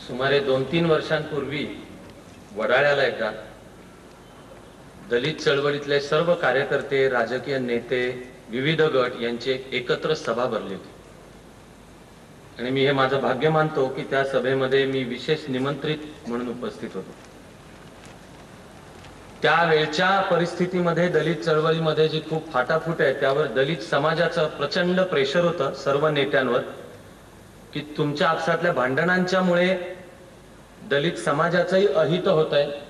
सुमारे 2-3 वर्षांपूर्वी वडाळ्याला एकदा दलित चळवळीतले सर्व कार्यकर्ते, राजकीय नेते, विविध गट यांची एकत्र सभा भरली होती आणि मी हे माझं भाग्य मानतो की त्या सभेमध्ये मी विशेष निमंत्रित म्हणून उपस्थित होतो। त्यावेळच्या परिस्थितीमध्ये दलित चळवळीमध्ये जी खूप फाटाफूट आहे त्यावर दलित समाजाचं प्रचंड प्रेशर होतं सर्व नेत्यांवर की तुमच्या आपसातल्या भांडणांच्यामुळे दलित समाजाचंही अहित होत आहे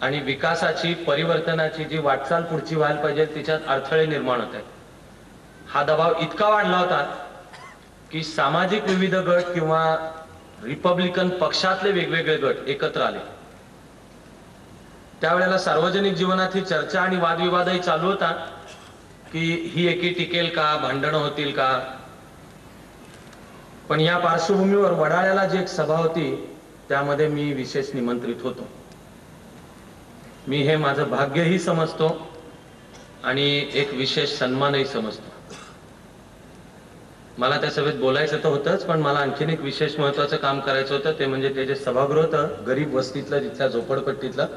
आणि विकासाची, परिवर्तनाची जी वाटचाल पुढची व्हायला पाहिजे तिच्यात अडथळे निर्माण होत आहेत। हा दबाव इतका वाढला होता की सामाजिक विविध गट किंवा रिपब्लिकन पक्षातले वेगवेगळे गट एकत्र आले। त्यावेळेला सार्वजनिक जीवनात ही चर्चा आणि वादविवादही चालू होता की ही एकी टिकेल का, भांडणं होतील का। पण या पार्श्वभूमीवर वडाळ्याला जी एक सभा होती त्यामध्ये मी विशेष निमंत्रित होतो। मी हे माझं भाग्यही समजतो आणि एक विशेष सन्मानही समजतो। मला त्या सभेत बोलायचं तर होतंच, पण मला आणखीन एक विशेष महत्त्वाचं काम करायचं होतं, ते म्हणजे ते जे सभागृह होतं गरीब वस्तीतलं, जिथल्या झोपडपट्टीतलं,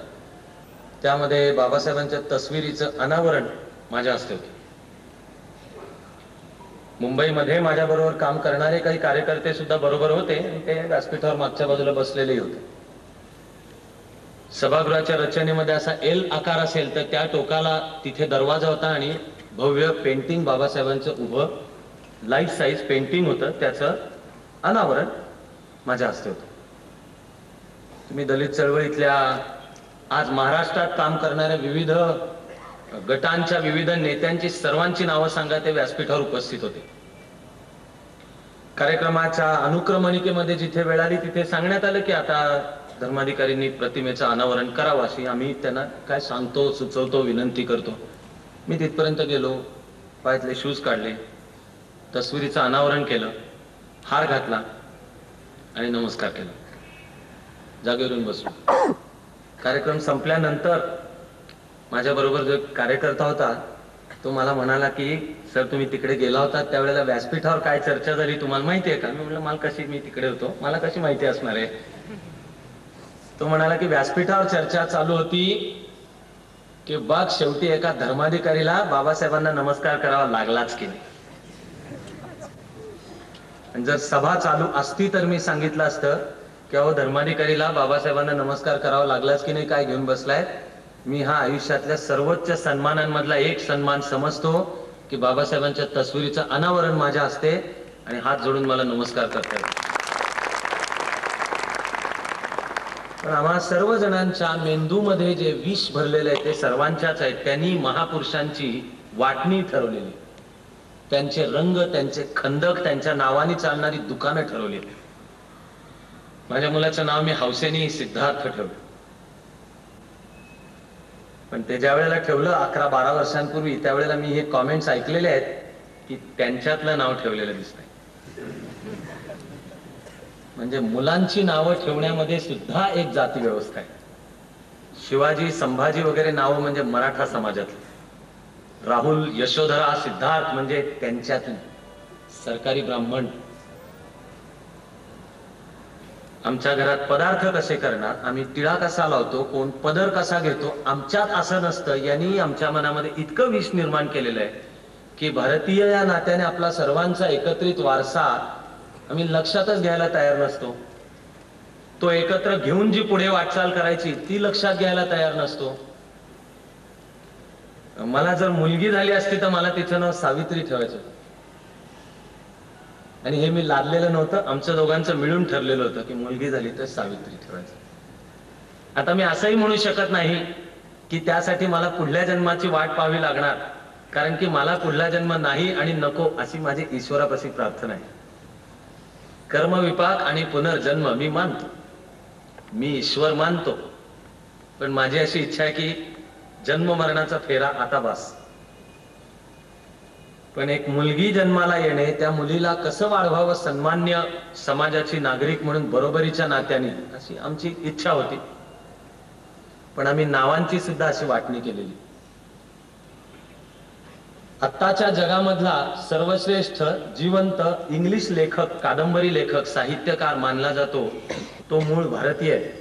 त्यामध्ये बाबासाहेबांच्या तस्वीरीचं अनावरण माझ्या हस्ते होते। मुंबईमध्ये माझ्याबरोबर काम करणारे काही कार्यकर्ते सुद्धा बरोबर होते आणि ते व्यासपीठावर मागच्या बाजूला बसलेलेही होते। सभागृहाच्या रचनेमध्ये असा एल आकार असेल तर त्या टोकाला तिथे दरवाजा होता आणि भव्य पेंटिंग बाबासाहेबांचं उभं लाईफ साईज पेंटिंग होतं, त्याचं अनावरण माझ्या हस्ते होतं। तुम्ही दलित चळवळीतल्या आज महाराष्ट्रात काम करणाऱ्या विविध गटांच्या, विविध नेत्यांची सर्वांची नावं सांगा, ते व्यासपीठावर उपस्थित होते। कार्यक्रमाच्या अनुक्रमणिकेमध्ये जिथे वेळ आली तिथे सांगण्यात आलं की आता धर्माधिकाऱ्यांनी प्रतिमेचं अनावरण करावं, अशी आम्ही त्यांना काय सांगतो, सुचवतो, विनंती करतो। मी तिथपर्यंत गेलो, पायातले शूज काढले, तस्वीरीचं अनावरण केलं, हार घातला आणि नमस्कार केला, जागेवरून बसलो। कार्यक्रम संपल्यानंतर माझ्याबरोबर जो कार्यकर्ता होता तो मला म्हणाला की सर, तुम्ही तिकडे गेला होता त्यावेळेला व्यासपीठावर काय चर्चा झाली तुम्हाला माहिती आहे का? मी म्हटलं मला कशी, मी तिकडे होतो, मला कशी माहिती असणार आहे? तो म्हणाला की व्यासपीठावर चर्चा चालू होती की बघ, शेवटी एका धर्माधिकारीला बाबासाहेबांना नमस्कार करावा लागलाच की नाही। आणि जर सभा चालू असती तर मी सांगितलं असतं की अहो, धर्माधिकारीला बाबासाहेबांना नमस्कार करावा लागलाच की नाही, काय घेऊन बसलाय? मी हा आयुष्यातल्या सर्वोच्च सन्मानांमधला एक सन्मान समजतो की बाबासाहेबांच्या तस्वीरीचं अनावरण माझ्या हस्ते आणि हात जोडून मला नमस्कार करतात। पण आम्हा सर्व जणांच्या मेंदूमध्ये जे विष भरलेले आहे ते सर्वांच्याच आहे। त्यांनी महापुरुषांची वाटणी ठरवलेली, त्यांचे रंग, त्यांचे खंदक, त्यांच्या नावाने चालणारी दुकानं ठरवली। माझ्या मुलाचं नाव मी हौसेनी सिद्धार्थ ठेवलं, पण ते ज्या वेळेला ठेवलं 11-12 वर्षांपूर्वी, त्यावेळेला मी हे कॉमेंट्स ऐकलेले आहेत की त्यांच्यातलं नाव ठेवलेलं दिसतंय। म्हणजे मुलांची नावं ठेवण्यामध्ये सुद्धा एक जाती व्यवस्था आहे। शिवाजी, संभाजी वगैरे नावं म्हणजे मराठा समाजातली, राहुल, यशोधरा, सिद्धार्थ म्हणजे त्यांच्यातली सरकारी ब्राह्मण। आमच्या घरात पदार्थ कसे करणार, आम्ही टिळा कसा लावतो, कोण पदर कसा घेतो, आमच्यात असं नसतं। यांनी आमच्या मनामध्ये इतकं विष निर्माण केलेलं आहे की भारतीय या नात्याने आपला सर्वांचा एकत्रित वारसा आम्ही लक्षातच घ्यायला तयार नसतो। तो एकत्र घेऊन जी पुढे वाटचाल करायची ती लक्षात घ्यायला तयार नसतो। मला जर मुलगी झाली असती तर मला तिचं नाव सावित्री ठेवायचं होतं आणि हे मी लादलेलं नव्हतं, आमच्या दोघांचं मिळून ठरलेलं होतं की मुलगी झाली तर सावित्री ठेवायचं। आता मी असंही म्हणू शकत नाही की त्यासाठी मला पुढल्या जन्माची वाट पाहावी लागणार, कारण की मला पुढला जन्म नाही आणि नको अशी माझी ईश्वरापाशी प्रार्थना आहे। कर्मविपाक आणि पुनर्जन्म मी मानतो, मी ईश्वर मानतो, पण माझी अशी इच्छा आहे की जन्म मरणाचा फेरा आता बस। पण एक मुलगी जन्माला येणे, त्या मुलीला कसं वाढवावं सन्मान्य समाजाची नागरिक म्हणून बरोबरीच्या नात्याने, अशी आमची इच्छा होती। पण आम्ही नावांची सुद्धा अशी वाटणी केलेली। आत्ताच्या जगामधला सर्वश्रेष्ठ जिवंत इंग्लिश लेखक, कादंबरी लेखक, साहित्यकार मानला जातो तो मूळ भारतीय आहे.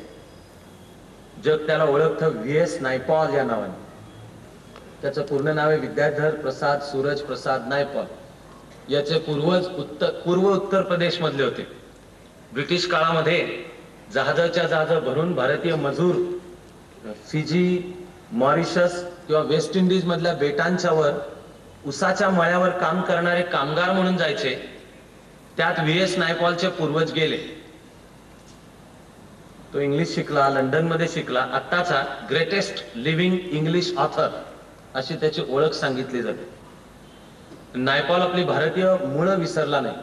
जग त्याला ओळखतं व्ही.एस. नायपॉल या नावाने. त्याचं पूर्ण नाव आहे विद्याधर प्रसाद सूरज प्रसाद नायपॉल. याचे पूर्वज पूर्व उत्तर प्रदेश मधले होते. ब्रिटिश काळामध्ये जहाजाच्या जहाज भरून भारतीय मजूर फिजी, मॉरिशस किंवा वेस्ट इंडिज मधल्या बेटांच्या वर उसाच्या मळ्यावर काम करणारे कामगार म्हणून जायचे. त्यात व्ही.एस. नायपॉलचे पूर्वज गेले. तो इंग्लिश शिकला, लंडन मध्ये शिकला. आत्ताचा ग्रेटेस्ट लिव्हिंग इंग्लिश ऑथर अशी त्याची ओळख सांगितली जाते. नायपॉल आपली भारतीय मूळ विसरला नाही.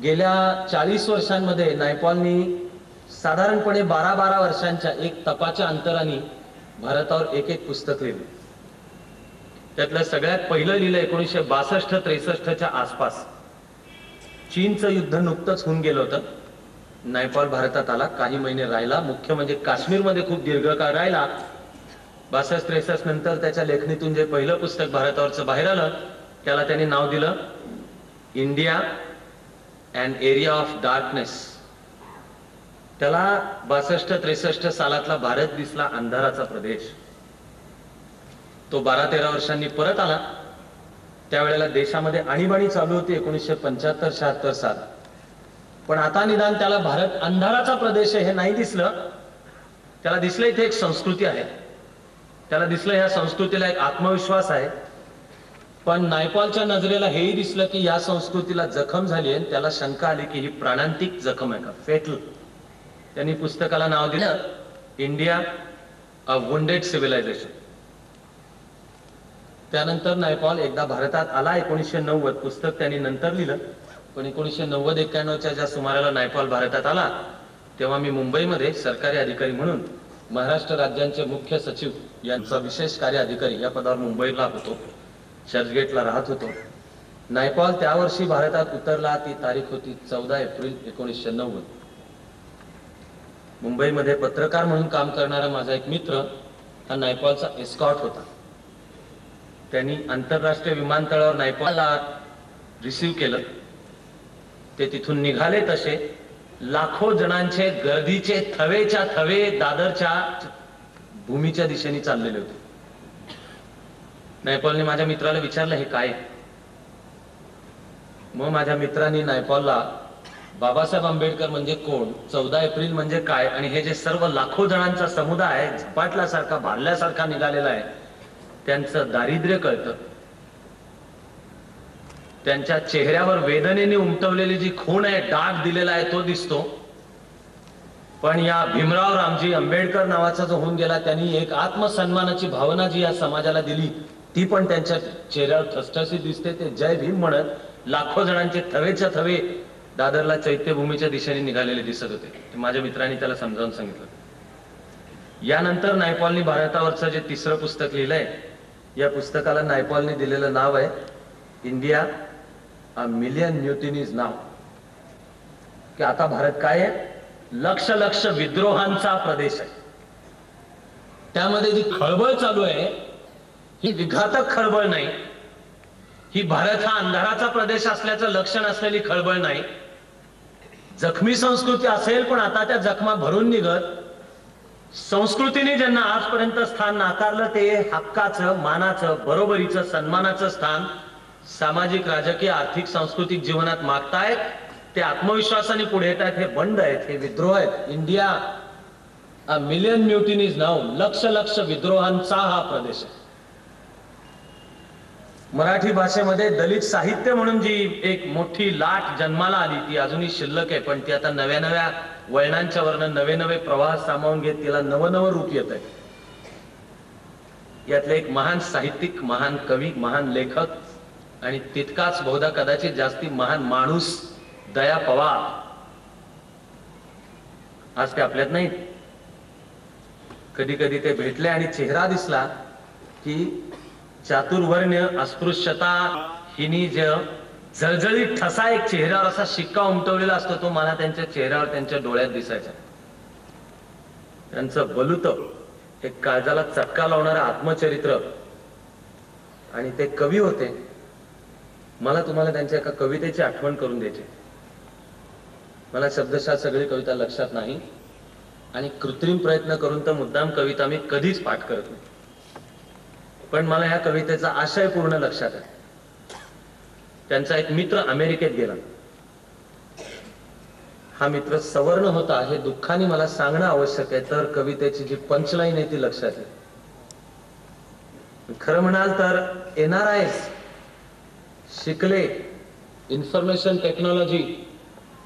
गेल्या 40 वर्षांमध्ये नायपॉलनी साधारणपणे 12-12 वर्षांच्या एक तपाच्या अंतराने भारतावर एक पुस्तक लिहिलं. त्यातलं सगळ्यात पहिलं लिहिलं 1962-63च्या आसपास. चीनचं युद्ध नुकतंच होऊन गेलं होतं. नायपॉल भारतात आला, काही महिने राहिला. मुख्य म्हणजे काश्मीरमध्ये खूप दीर्घकाळ राहिला. 62-63 नंतर त्याच्या लेखणीतून जे पहिलं पुस्तक भारतावरचं बाहेर आलं त्याला त्यांनी नाव दिलं India and area of darkness. त्याला 62-63 सालातला भारत दिसला अंधाराचा प्रदेश. तो 12-13 वर्षांनी परत आला. त्यावेळेला देशामध्ये आणीबाणी चालू होती 1975-76 साल. पण आता निदान त्याला भारत अंधाराचा प्रदेश आहे हे नाही दिसलं. त्याला दिसलं इथे एक संस्कृती आहे. त्याला दिसलं ह्या संस्कृतीला एक आत्मविश्वास आहे. पण नायपॉलच्या नजरेला हेही दिसलं की या संस्कृतीला जखम झाली आहे. त्याला शंका आली की ही प्राणांतिक जखम आहे का, फेटल. त्यांनी पुस्तकाला नाव दिलं इंडिया अ वुंडेड सिव्हिलायझेशन. त्यानंतर नायपॉल एकदा भारतात आला 1990. पुस्तक त्यांनी नंतर लिहिलं. पण 1990-91च्या ज्या सुमाराला नायपॉल भारतात आला तेव्हा मी मुंबईमध्ये सरकारी अधिकारी म्हणून महाराष्ट्र राज्यांचे मुख्य सचिव यांचा विशेष कार्य अधिकारी या पदावर मुंबईला होतो. चर्चगेटला राहत होतो. नायपॉल त्या वर्षी भारतात उतरला. ती तारीख होती 14 एप्रिल 1990. मुंबईमध्ये पत्रकार म्हणून काम करणारा माझा एक मित्र हा नायपॉलचा एस्कॉर्ट होता. त्यांनी आंतरराष्ट्रीय विमानतळावर नायपॉलला रिसीव्ह केलं. ते तिथून निघाले तसे लाखो जणांचे गर्दीचे थवेच्या थवे दादरच्या भूमीच्या दिशेने चाललेले होते. नायपॉलने माझ्या मित्राला विचारलं हे काय. मग माझ्या मित्रांनी नायपॉलला बाबासाहेब आंबेडकर म्हणजे कोण, 14 एप्रिल म्हणजे काय आणि हे जे सर्व लाखो जणांचा समुदाय झपाटल्यासारखा भारल्यासारखा निघालेला आहे त्यांचं दारिद्र्य कळतं. त्यांच्या चेहऱ्यावर वेदनेने उमटवलेली जी खूण आहे, डाग दिलेला आहे तो दिसतो. पण या भीमराव रामजी आंबेडकर नावाचा जो होऊन गेला त्यांनी एक आत्मसन्मानाची भावना जी या समाजाला दिली ती पण त्यांच्या चेहऱ्यावर ठसठशीत दिसते. ते जय भीम म्हणत लाखो जणांचे थवेच्या थवे दादरला चैत्यभूमीच्या दिशेने निघालेले दिसत होते. माझ्या मित्रांनी त्याला समजावून सांगितलं. यानंतर नायपॉलनी भारतावरचं जे तिसरं पुस्तक लिहिलंय या पुस्तकाला नायपॉलने दिलेलं नाव आहे इंडिया अ मिलियन म्युटिनीज नाव. की आता भारत काय आहे, लक्ष लक्ष विद्रोहांचा प्रदेश आहे. त्यामध्ये जी खळबळ चालू आहे ही विघातक खळबळ नाही. ही भारत हा अंधाराचा प्रदेश असल्याचं लक्षण असलेली खळबळ नाही. जखमी संस्कृती असेल पण आता त्या जखमा भरून निघत संस्कृतीने ज्यांना आजपर्यंत स्थान नाकारलं ते हक्काचं, मानाचं, बरोबरीचं, सन्मानाचं स्थान सामाजिक, राजकीय, आर्थिक, सांस्कृतिक जीवनात मागतायत. ते आत्मविश्वासाने पुढे येत आहेत. हे बंड आहेत, हे विद्रोह आहेत. इंडिया अ मिलियन म्युटिनीज नाव, लक्ष लक्ष विद्रोहांचा हा प्रदेश आहे. मराठी भाषेमध्ये दलित साहित्य म्हणून जी एक मोठी लाट जन्माला आली ती अजूनही शिल्लक आहे. पण ती आता नव्या नव्या वळणांच्या वरनं नवे नवे प्रवाह सामावून घेत तिला नवनवं रूप येत आहे. यातले एक महान साहित्यिक, महान कवी, महान लेखक आणि तितकाच बहुधा कदाचित जास्ती महान माणूस दया पवार आज ते आपल्यात नाहीत. कधी कधी ते भेटले आणि चेहरा दिसला की चातुर्वर्ण्य, अस्पृश्यता हिनी जे जळजळीत ठसा एक चेहऱ्यावर असा शिक्का उमटवलेला असतो तो मला त्यांच्या चेहऱ्यावर, त्यांच्या डोळ्यात दिसायचा. त्यांचं बलुत एक काळजाला चटका लावणारं आत्मचरित्र आणि ते कवी होते. मला तुम्हाला त्यांच्या एका कवितेची आठवण करून द्यायची. मला शब्दशः सगळी कविता लक्षात नाही आणि कृत्रिम प्रयत्न करून तर मुद्दाम कविता मी कधीच पाठ करत नाही, पण मला या कवितेचा आशय पूर्ण लक्षात आहे. त्यांचा एक मित्र अमेरिकेत गेला. हा मित्र सवर्ण होता हे दुःखाने मला सांगणं आवश्यक आहे, तर कवितेची जी पंचलाईन आहे ती लक्षात येईल. खरं म्हणाल तर NRIs शिकले, इन्फॉर्मेशन टेक्नॉलॉजी,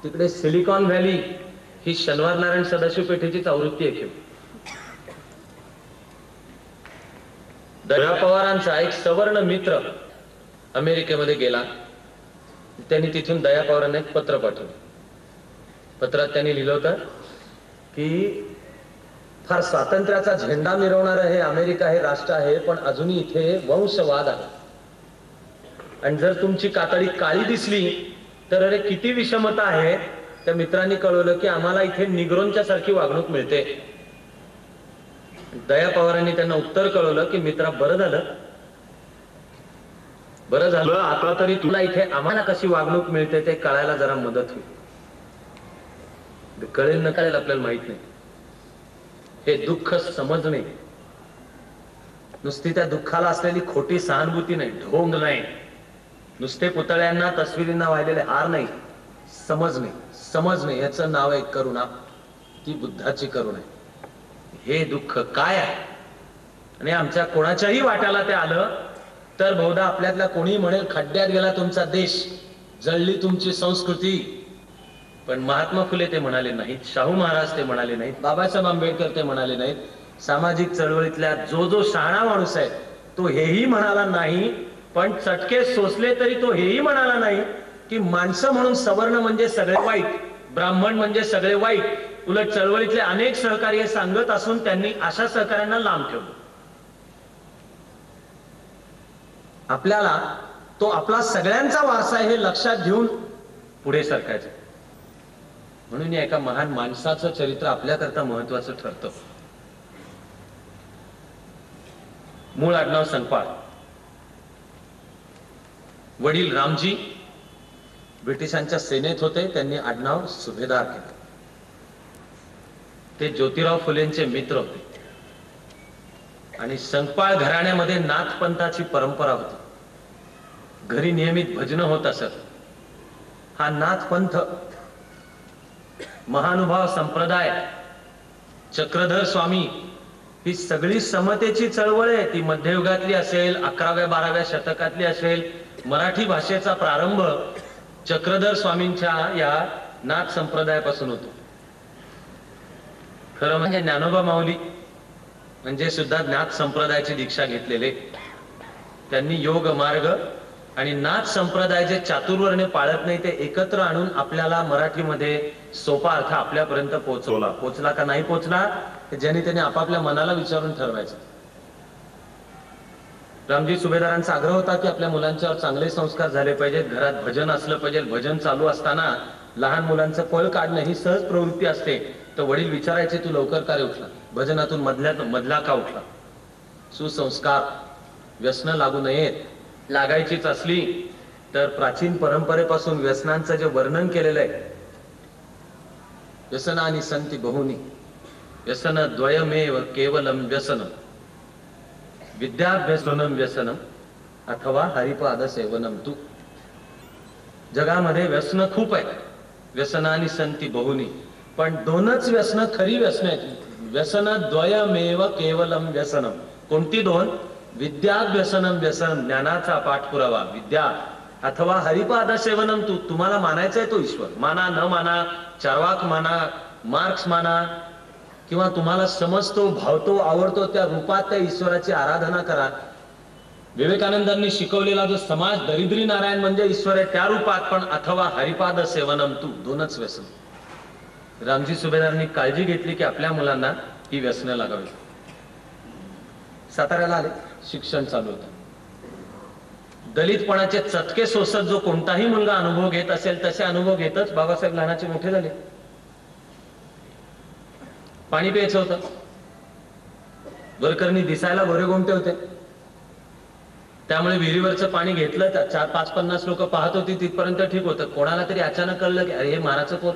तिकडे सिलिकॉन व्हॅली ही शनिवार नारायण सदाशिव पेठेचीच आवृत्ती आहे. दया पवारांचा एक सवर्ण मित्र अमेरिकेमध्ये गेला. त्यांनी तिथून दया पवारांना एक पत्र पाठवलं. पत्रात त्यांनी लिहिलं होतं की फार स्वातंत्र्याचा झेंडा मिरवणारं हे अमेरिका हे राष्ट्र आहे, पण अजूनही इथे वंशवाद आहे. आणि जर तुमची कातडी काळी दिसली तर अरे किती विषमता आहे. त्या मित्रांनी कळवलं की आम्हाला इथे निग्रोंच्या सारखी वागणूक मिळते. दया पवारांनी त्यांना उत्तर कळवलं की मित्रा, बरं झालं आता तरी तुला इथे आम्हाला कशी वागणूक मिळते ते कळायला जरा मदत होईल. कळेल न कळेल आपल्याला माहित नाही. हे दुःख समजणे, नुसती त्या दुःखाला असलेली खोटी सहानुभूती नाही, ढोंग नाही, नुसते पुतळ्यांना तस्वीरींना वाहिलेले हार नाही, समजणे याचं नाव आहे करुणा. ती बुद्धाची करुणा आहे. हे दुःख काय आहे आणि आमच्या कोणाच्याही वाट्याला ते आलं तर बहुधा आपल्यातल्या कोणी म्हणेल खड्ड्यात गेला तुमचा देश, जळली तुमची संस्कृती. पण महात्मा फुले ते म्हणाले नाहीत, शाहू महाराज ते म्हणाले नाहीत, बाबासाहेब आंबेडकर ते म्हणाले नाहीत, सामाजिक चळवळीतल्या जो शहाणा माणूस आहे तो हेही म्हणाला नाही. पण चटके सोसले तरी तो हेही म्हणाला नाही की माणसं म्हणून सवर्ण म्हणजे सगळे वाईट, ब्राह्मण म्हणजे सगळे वाईट. उलट चळवळीतले अनेक सहकारी सांगत असून त्यांनी अशा सहकाऱ्यांना लांब ठेवलं. आपल्याला तो आपला सगळ्यांचा वारसा आहे हे लक्षात घेऊन पुढे सरकायचं. म्हणून या एका महान माणसाचं चरित्र आपल्याकरता महत्वाचं ठरतं. मूळ आडनाव संकपाळ. वडील रामजी ब्रिटिशांच्या सेनेत होते. त्यांनी आडनाव सुभेदार केले. ते ज्योतिराव फुलेंचे मित्र होते आणि संकपाळ घराण्यामध्ये नाथपंथाची परंपरा होती. घरी नियमित भजनं होत असत. हा नाथपंथ, महानुभाव संप्रदाय, चक्रधर स्वामी ही सगळी समतेची चळवळ आहे. ती मध्ययुगातली असेल, 11व्या-12व्या शतकातली असेल. मराठी भाषेचा प्रारंभ चक्रधर स्वामींच्या या नाथ संप्रदायापासून होतो. खरं म्हणजे ज्ञानोबा माऊली म्हणजे सुद्धा नाथ संप्रदायाची दीक्षा घेतलेले. त्यांनी योग मार्ग आणि नाथ संप्रदाय जे चातुर्वर्ण्य पाळत नाही ते एकत्र आणून आपल्याला मराठीमध्ये सोपा अर्थ आपल्यापर्यंत पोचला का नाही पोचला ज्याने त्याने आपापल्या मनाला विचारून ठरवायचं. रामजी सुभेदारांचा आग्रह होता की आपल्या मुलांच्यावर चांगले संस्कार झाले पाहिजेत, घरात भजन असलं पाहिजे. भजन चालू असताना लहान मुलांचं पळ काढणं ही सहज प्रवृत्ती असते. तर वडील विचारायचे, तू लवकर का रे उठला, भजनातून मधला का उठला. सुसंस्कार, व्यसन लागू नयेत. लागायचीच असली तर प्राचीन परंपरेपासून व्यसनांचं जे वर्णन केलेलं आहे, व्यसनानि सन्ति बहुनी, व्यसन द्वयमेव केवलम व्यसनम, विद्याभ्यसनम व्यसनम अथवा हरिपाद सेवनम तू. जगामध्ये व्यसन खूप आहेत, व्यसनानि सन्ति बहुनी, पण दोनच व्यसन खरी व्यसन आहेत. व्यसन द्वयमेव केवलम व्यसनम. कोणती दोन? विद्याभ्यसनम व्यसन, ज्ञानाचा पाठपुरावा विद्या, अथवा हरिपाद सेवनम तू. तुम्हाला मानायचा आहे तो ईश्वर, माना न माना, चार्वाक माना, मार्क्स माना, किंवा तुम्हाला समजतो, भावतो, आवडतो त्या रूपात त्या ईश्वराची आराधना करा. विवेकानंदांनी शिकवलेला जो समाज दरिद्री नारायण म्हणजे ईश्वर आहे त्या रूपात, पण अथवा हरिपाद सेवनम तू. दोनच व्यसन. रामजी सुभेदारांनी काळजी घेतली की आपल्या मुलांना ही व्यसनं लागावी. साताऱ्याला आले, शिक्षण चालू होतं. दलितपणाचे चटके सोसत जो कोणताही मुलगा अनुभव घेत असेल तसे अनुभव घेतच बाबासाहेब लहानाचे मोठे झाले. पाणी प्यायचं होतं, वरकरणी दिसायला गोरे गोमटे होते, त्यामुळे विहिरीवरचं पाणी घेतलं तर 4-5-50 लोक पाहत होती तिथपर्यंत ठीक होतं. कोणाला तरी अचानक कळलं की अरे हे मानाचं पोर.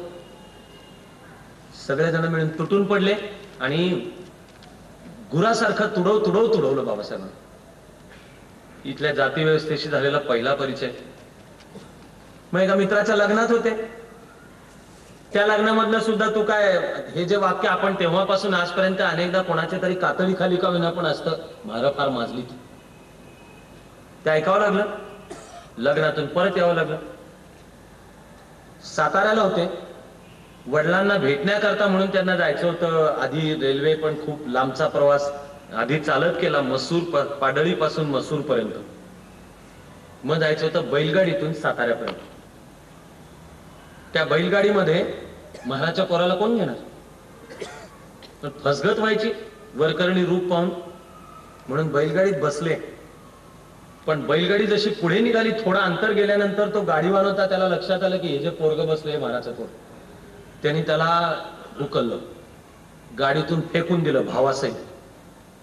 सगळेजण मिळून तुटून पडले आणि गुरासारखं तुडवलं बाबासाहेबांना. इथल्या जाती व्यवस्थेशी झालेला पहिला परिचय. मग एका मित्राच्या लग्नात होते. त्या लग्नामधलं सुद्धा तू काय हे जे वाक्य आपण तेव्हापासून आजपर्यंत अनेकदा कोणाच्या तरी कातडी खाली का विना पण असतं, मारा फार माजली ते ऐकावं लागलं. लग्नातून परत यावं लागलं. साताऱ्याला होते. वडिलांना भेटण्याकरता म्हणून त्यांना जायचं होतं. आधी रेल्वे पण खूप लांबचा प्रवास आधी चालत केला, मसूर पाडळी पासून मसूर पर्यंत. मग जायचं होतं बैलगाडीतून साताऱ्यापर्यंत. त्या बैलगाडीमध्ये महाराजच्या पोराला कोण घेणार? पण फसगत व्हायची वरकरणी रूप पाहून, म्हणून बैलगाडीत बसले. पण बैलगाडी जशी पुढे निघाली, थोडं अंतर गेल्यानंतर तो गाडीवान होता, त्याला लक्षात आलं की हे जे पोरग बसले महाराजचं पोर. त्यांनी त्याला ढुकललं, गाडीतून फेकून दिलं भावासहित.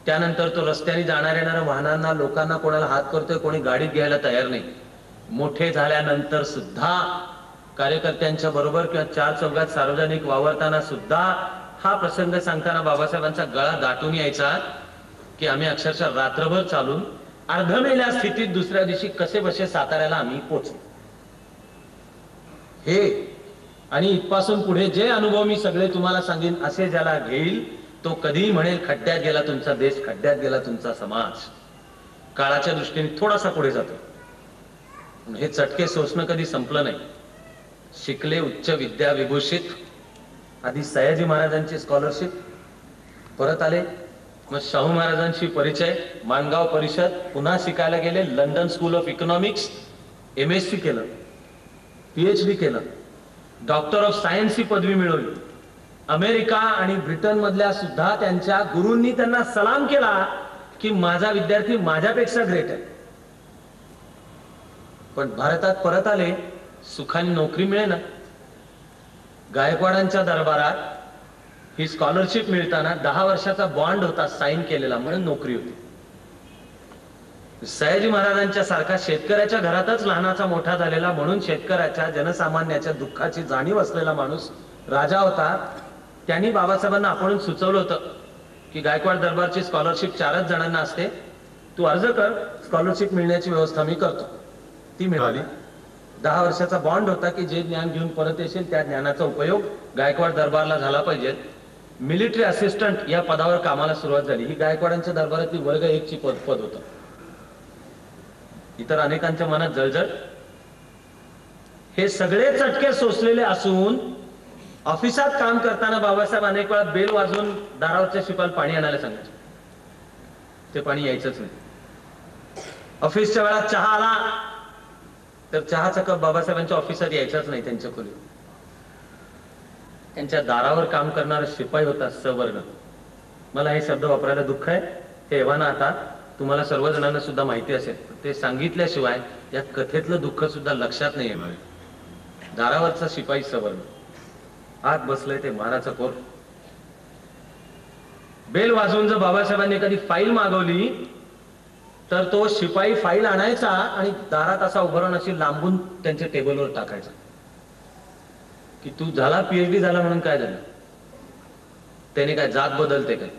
त्यानंतर तो रस्त्याने जाणाऱ्या येणाऱ्या वाहनांना, लोकांना कोणाला हात करतोय, कोणी गाडीत घ्यायला तयार नाही. मोठे झाल्यानंतर सुद्धा कार्यकर्त्यांच्या बरोबर किंवा चार चौघात सार्वजनिक वावरताना सुद्धा हा प्रसंग सांगताना बाबासाहेबांचा गळा दाटून यायचा की आम्ही अक्षरशः रात्रभर चालून अर्धमेल्या स्थितीत दुसऱ्या दिवशी कसे बसे साताऱ्याला आम्ही पोहोचलो. हे आणि इथपासून पुढे जे अनुभव मी सगळे तुम्हाला सांगेन, असे ज्याला घेईल तो कधीही म्हणेल खड्ड्यात गेला तुमचा देश, खड्ड्यात गेला तुमचा समाज. काळाच्या दृष्टीने थोडासा पुढे जातो. हे चटके सोसणं कधी संपलं नाही. शिकले, उच्च विद्या विभूषित. आधी सयाजी महाराजांची स्कॉलरशिप, परत आले, मग शाहू महाराजांशी परिचय, माणगाव परिषद, पुन्हा शिकायला गेले, London School of economics, MSc केलं, PhD केलं, डॉक्टर ऑफ सायन्स ही पदवी मिळवली. अमेरिका आणि ब्रिटन मधल्या सुद्धा त्यांच्या गुरूंनी त्यांना सलाम केला की माझा विद्यार्थी माझ्यापेक्षा ग्रेट आहे. पण भारतात परत आले, सुखाने नोकरी मिळेना. गायकवाडांच्या दरबारात ही स्कॉलरशिप मिळताना 10 वर्षाचा बॉन्ड होता साईन केलेला, म्हणून नोकरी होती. सयाजी महाराजांच्या सारखा शेतकऱ्याच्या घरातच लहानाचा मोठा झालेला, म्हणून शेतकऱ्याच्या जनसामान्याच्या दुःखाची जाणीव असलेला माणूस राजा होता. त्यांनी बाबासाहेबांना आपण सुचवलं होतं की गायकवाड दरबारची स्कॉलरशिप 4च जणांना असते, तू अर्ज कर, स्कॉलरशिप मिळण्याची व्यवस्था मी करतो. ती मिळाली. 10 वर्षाचा बॉन्ड होता की जे ज्ञान घेऊन परत येशील त्या ज्ञानाचा उपयोग गायकवाड दरबारला झाला पाहिजे. मिलिटरी असिस्टंट या पदावर कामाला सुरुवात झाली. ही गायकवाडांच्या दरबारातली वर्ग 1 ची पद होतं. इतर अनेकांच्या मनात जळजळ. हे सगळे चटके सोसलेले असून ऑफिसात काम करताना बाबासाहेब अनेक वेळा बेल वाजवून दारावरच्या शिपायाला पाणी आणायला सांगायचे. ते पाणी यायचंच नाही. ऑफिसच्या वेळात चहा आला तर चहाचा कप बाबासाहेबांच्या ऑफिसात यायचाच नाही त्यांच्या खोलीत. त्यांच्या दारावर काम करणारा शिपाई होता सवर्ण. मला हे शब्द वापरायला दुःख आहे, हे एव्हाना आता तुम्हाला सर्वजणांना सुद्धा माहिती असेल. ते सांगितल्याशिवाय या कथेतलं दुःख सुद्धा लक्षात नाही येणार. दारावरचा शिपाई सवर्ण, आत बसले ते महाराजचं पोर. बेल वाजवून जर बाबासाहेबांनी एखादी फाईल मागवली तर तो शिपाई फाईल आणायचा आणि दारात असा उभं राहून अशी लांबून त्यांच्या टेबलवर टाकायचा की तू झाला PhD झाला म्हणून काय झालं, त्याने काय जात बदलते काय.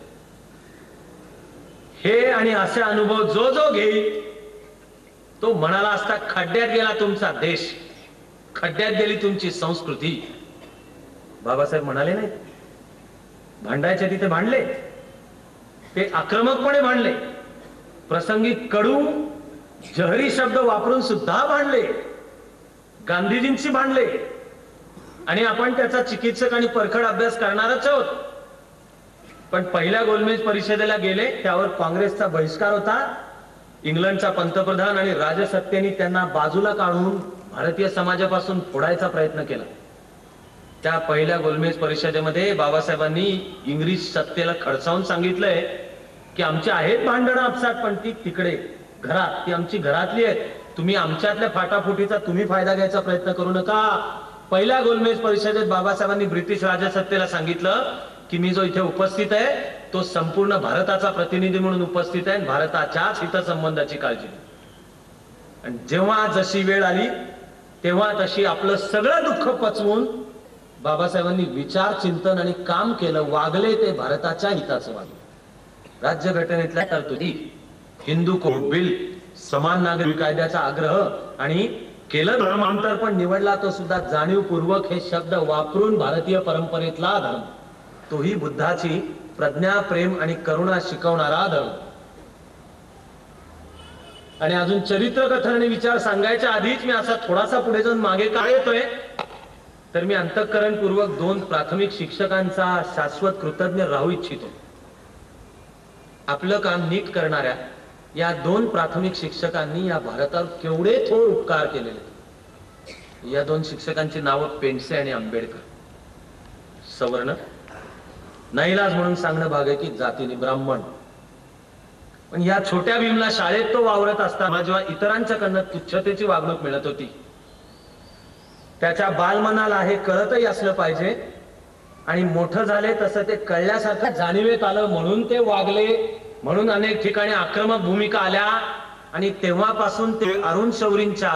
हे आणि असे अनुभव जो जो घेईल तो म्हणाला असता खड्ड्यात गेला तुमचा देश, खड्ड्यात गेली तुमची संस्कृती. बाबासाहेब म्हणाले नाही, भांडायचे तिथे भांडले, ते आक्रमकपणे भांडले, प्रसंगी कडू जहरी शब्द वापरून सुद्धा भांडले, गांधीजींशी भांडले. आणि आपण त्याचा चिकित्सक आणि परखड अभ्यास करणारच आहोत. पण पहिल्या गोलमेज परिषदेला गेले, त्यावर काँग्रेसचा बहिष्कार होता. इंग्लंडचा पंतप्रधान आणि राजसत्तेने त्यांना बाजूला काढून भारतीय समाजापासून फोडायचा प्रयत्न केला. त्या पहिल्या गोलमेज परिषदेमध्ये बाबासाहेबांनी इंग्रज सत्तेला खडसावून सांगितलंय की आमची आहेत भांडणं आपसात, पण ती तिकडे घरात, ती आमची घरातली आहेत. तुम्ही आमच्यातल्या फाटाफुटीचा तुम्ही फायदा घ्यायचा प्रयत्न करू नका. पहिल्या गोलमेज परिषदेत बाबासाहेबांनी ब्रिटिश राजसत्तेला सांगितलं की मी जो इथे उपस्थित आहे तो संपूर्ण भारताचा प्रतिनिधी म्हणून उपस्थित आहे, भारताच्याच हितसंबंधाची काळजी. आणि जेव्हा जशी वेळ आली तेव्हा तशी आपलं सगळं दुःख पचवून बाबासाहेबांनी विचार चिंतन आणि काम केलं, वागले ते भारताच्या हिताचं वागले। राज्यघटनेतल्या तरतुदी, हिंदू कोड बिल, समान नागरी कायद्याचा आग्रह आणि केलं धर्मांतर पण निवडला तो सुद्धा जाणीवपूर्वक हे शब्द वापरून भारतीय परंपरेतला धर्म, तोही बुद्धाची प्रज्ञा प्रेम आणि करुणा शिकवणारा धर्म। आणि अजून चरित्र कथन आणि विचार सांगायच्या आधीच मी असा थोडासा पुढे जाऊन मागे का येतोय तर मी अंतःकरणपूर्वक 2 प्राथमिक शिक्षकांचा शाश्वत कृतज्ञ राहू इच्छितो। आपलं काम नीट करणाऱ्या या 2 प्राथमिक शिक्षकांनी या भारतावर केवढे थोर उपकार केलेले। या 2 शिक्षकांची नावं पेंडसे आणि आंबेडकर। सवर्ण, नाईलाज म्हणून सांगणं भाग आहे की जातीने ब्राह्मण, पण या छोट्या भीमला शाळेत तो वावरत असताना जेव्हा इतरांच्याकडनं तुच्छतेची वागणूक मिळत होती, त्याच्या बालमनाला हे कळतही असलं पाहिजे आणि मोठं झाले तसं ते कळल्यासारखं जाणीवेत आलं म्हणून ते वागले, म्हणून अनेक ठिकाणी आक्रमक भूमिका आल्या आणि तेव्हापासून ते अरुण शौरींच्या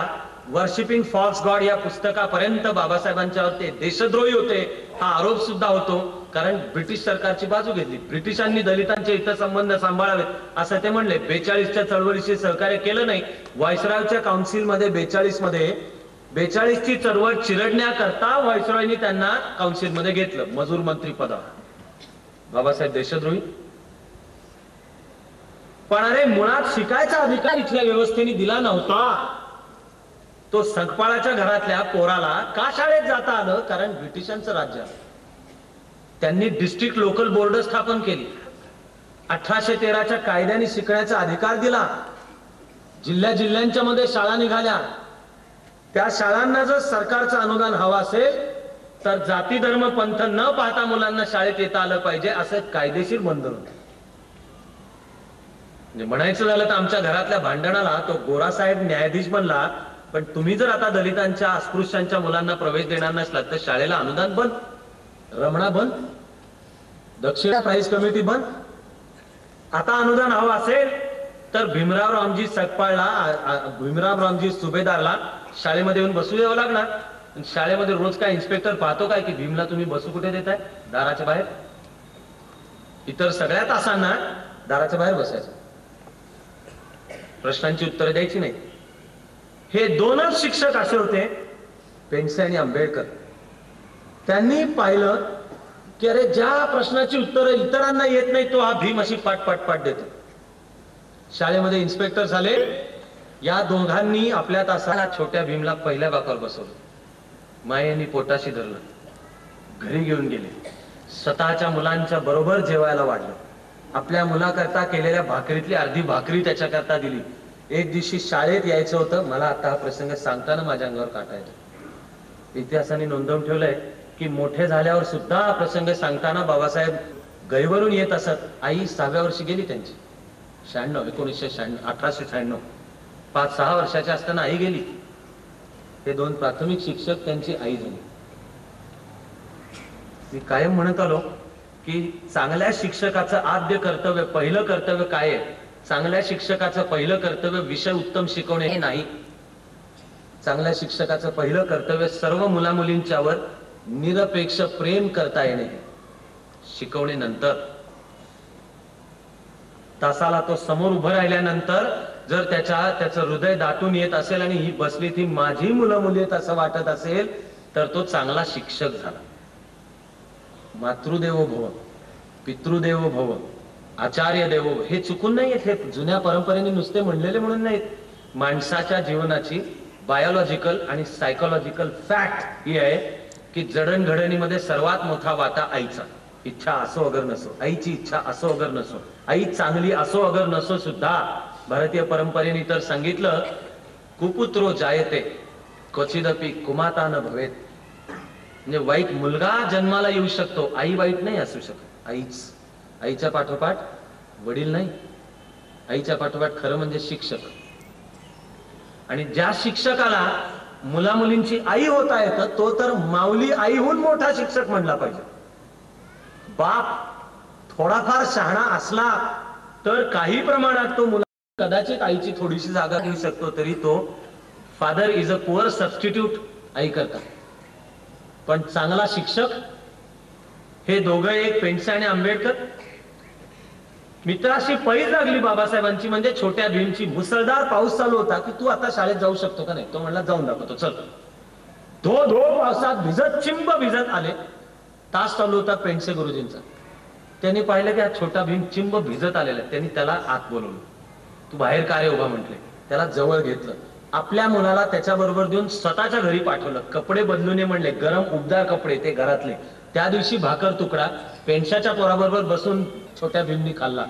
वर्शिपिंग फॉल्स गॉड या पुस्तकापर्यंत बाबासाहेबांच्यावर ते देशद्रोही होते हा आरोप सुद्धा होतो, कारण ब्रिटिश सरकारची बाजू घेतली। ब्रिटिशांनी दलितांचे हितसंबंध सांभाळावेत असं ते म्हणले। 42च्या चळवळीशी सहकार्य केलं नाही। व्हाईसरॉयच्या काउन्सिलमध्ये 42 ची चळवळ चिरडण्याकरता व्हाईसरॉयनी त्यांना काउन्सिलमध्ये घेतलं मजूर मंत्री पदावर। बाबासाहेब देशद्रोही? पण अरे मुळात शिकायचा अधिकार इथल्या व्यवस्थेने दिला नव्हता। तो संकपाळाच्या घरातल्या पोराला का शाळेत जाता आलं? कारण ब्रिटिशांचं राज्य आलं। त्यांनी डिस्ट्रिक्ट लोकल बोर्ड स्थापन केली। 1813च्या कायद्याने शिकण्याचा अधिकार दिला। जिल्ह्यांच्या मध्ये शाळा निघाल्या। त्या शाळांना जर सरकारचं अनुदान हवं असेल तर जाती धर्म पंथ न पाहता मुलांना शाळेत येता आलं पाहिजे असं कायदेशीर बंधन होतं। म्हणायचं झालं तर आमच्या घरातल्या भांडणाला तो गोरासाहेब न्यायाधीश बनला, पण तुम्ही जर आता दलितांच्या अस्पृश्यांच्या मुलांना प्रवेश देणार नसलात तर शाळेला अनुदान बंद, रमणा बंद, दक्षिणा प्राईज कमिटी बंद। आता अनुदान हवं असेल तर भीमराव रामजी सकपाळला, भीमराव रामजी सुभेदारला शाळेमध्ये येऊन बसू द्यावं लागणार। शाळेमध्ये रोज काय इन्स्पेक्टर पाहतो काय की भीमला तुम्ही बसू कुठे देताय? दाराच्या बाहेर। इतर सगळ्या तासांना दाराच्या बाहेर बसायचं, प्रश्नांची उत्तरं द्यायची नाही। हे 2च शिक्षक असे होते, पेंडसे आणि आंबेडकर। त्यांनी पाहिलं की अरे ज्या प्रश्नाची उत्तरं इतरांना येत नाही तो हा भीम अशी पाट देतो। शाळेमध्ये इन्स्पेक्टर झाले। या दोघांनी आपल्या तासाला छोट्या भीमला पहिल्या बाकावर बसवलं, मायेनी पोटाशी धरलं, घरी घेऊन गेले, स्वतःच्या मुलांच्या बरोबर जेवायला वाढलं, आपल्या मुलाकरता केलेल्या भाकरीतली अर्धी भाकरी त्याच्याकरता दिली। एक दिवशी शाळेत यायचं होतं, मला आता हा प्रसंग सांगताना माझ्या अंगावर काटा येतो। इतिहासाने नोंदवून ठेवलंय की मोठे झाल्यावर सुद्धा हा प्रसंग सांगताना बाबासाहेब गैवरून येत असत। आई 6व्या वर्षी गेली त्यांची, 1896, 5-6 वर्षाच्या असताना आई गेली। ते 2 प्राथमिक शिक्षक त्यांची आई झाली। मी कायम म्हणत आलो की चांगल्या शिक्षकाचं आद्य कर्तव्य, पहिलं कर्तव्य काय आहे? चांगल्या शिक्षकाचं पहिलं कर्तव्य विषय उत्तम शिकवणे हे नाही। चांगल्या शिक्षकाचं पहिलं कर्तव्य सर्व मुलामुलींच्यावर निरपेक्ष प्रेम करता येणे, शिकवणे नंतर। तासाला तो समोर उभं राहिल्यानंतर जर त्याचं हृदय दाटून येत असेल आणि ही बसली ती माझी मुलं मुली आहेत असं वाटत असेल तर तो चांगला शिक्षक झाला। मातृदेवो भव, पितृदेवो भव, आचार्य देवो भव हे चुकून नाही आहेत, हे जुन्या परंपरेने नुसते म्हणलेले म्हणून नाहीत। माणसाच्या जीवनाची बायोलॉजिकल आणि सायकोलॉजिकल फॅक्ट ही आहे की जडणघडणीमध्ये सर्वात मोठा वाटा आईचा। इच्छा असो अगर नसो, आईची इच्छा असो अगर नसो, आई चांगली असो अगर नसो सुद्धा भारतीय परंपरेने तर सांगितलं कुपुत्रो जायते क्वचिदपि कुमाता न भवेत। म्हणजे वाईट मुलगा जन्माला येऊ शकतो, आई वाईट नाही असू शकत। आईच्या पाठोपाठ वडील नाही, आईच्या पाठोपाठ खरं म्हणजे शिक्षक। आणि ज्या शिक्षकाला मुला मुलींची आई होता येतं तो तर माऊली आईहून मोठा शिक्षक म्हणला पाहिजे। बाप थोडाफार शहाणा असला तर काही प्रमाणात तो कदाचित आईची थोडीशी जागा घेऊ शकतो, तरी तो father is a poor substitute आई करता. पण चांगला शिक्षक हे दोघं एक, पेंडसे आणि आंबेडकर. मित्राशी पैज लागली बाबासाहेबांची, म्हणजे छोट्या भीमची. मुसळधार पाऊस चालू होता की तू आता शाळेत जाऊ शकतो का नाही. तो म्हणला जाऊन दाखवतो, चल. धो धो पावसात भिजत, चिंब भिजत आले. तास चालू होता पेंडसे गुरुजींचा. त्यांनी पाहिलं की हा छोटा भीम चिंब भिजत आलेला. त्यांनी त्याला आत बोलवलं. तू बाहेर काय उभा म्हटले. त्याला जवळ घेतलं. आपल्या मुलाला त्याच्याबरोबर देऊन स्वतःच्या घरी पाठवलं. कपडे बदलून म्हणले, गरम उबदार कपडे ते घरातले. त्या दिवशी भाकर तुकडा पेंडशाच्या पोराबरोबर बसून छोट्या भीमनी खाल्ला.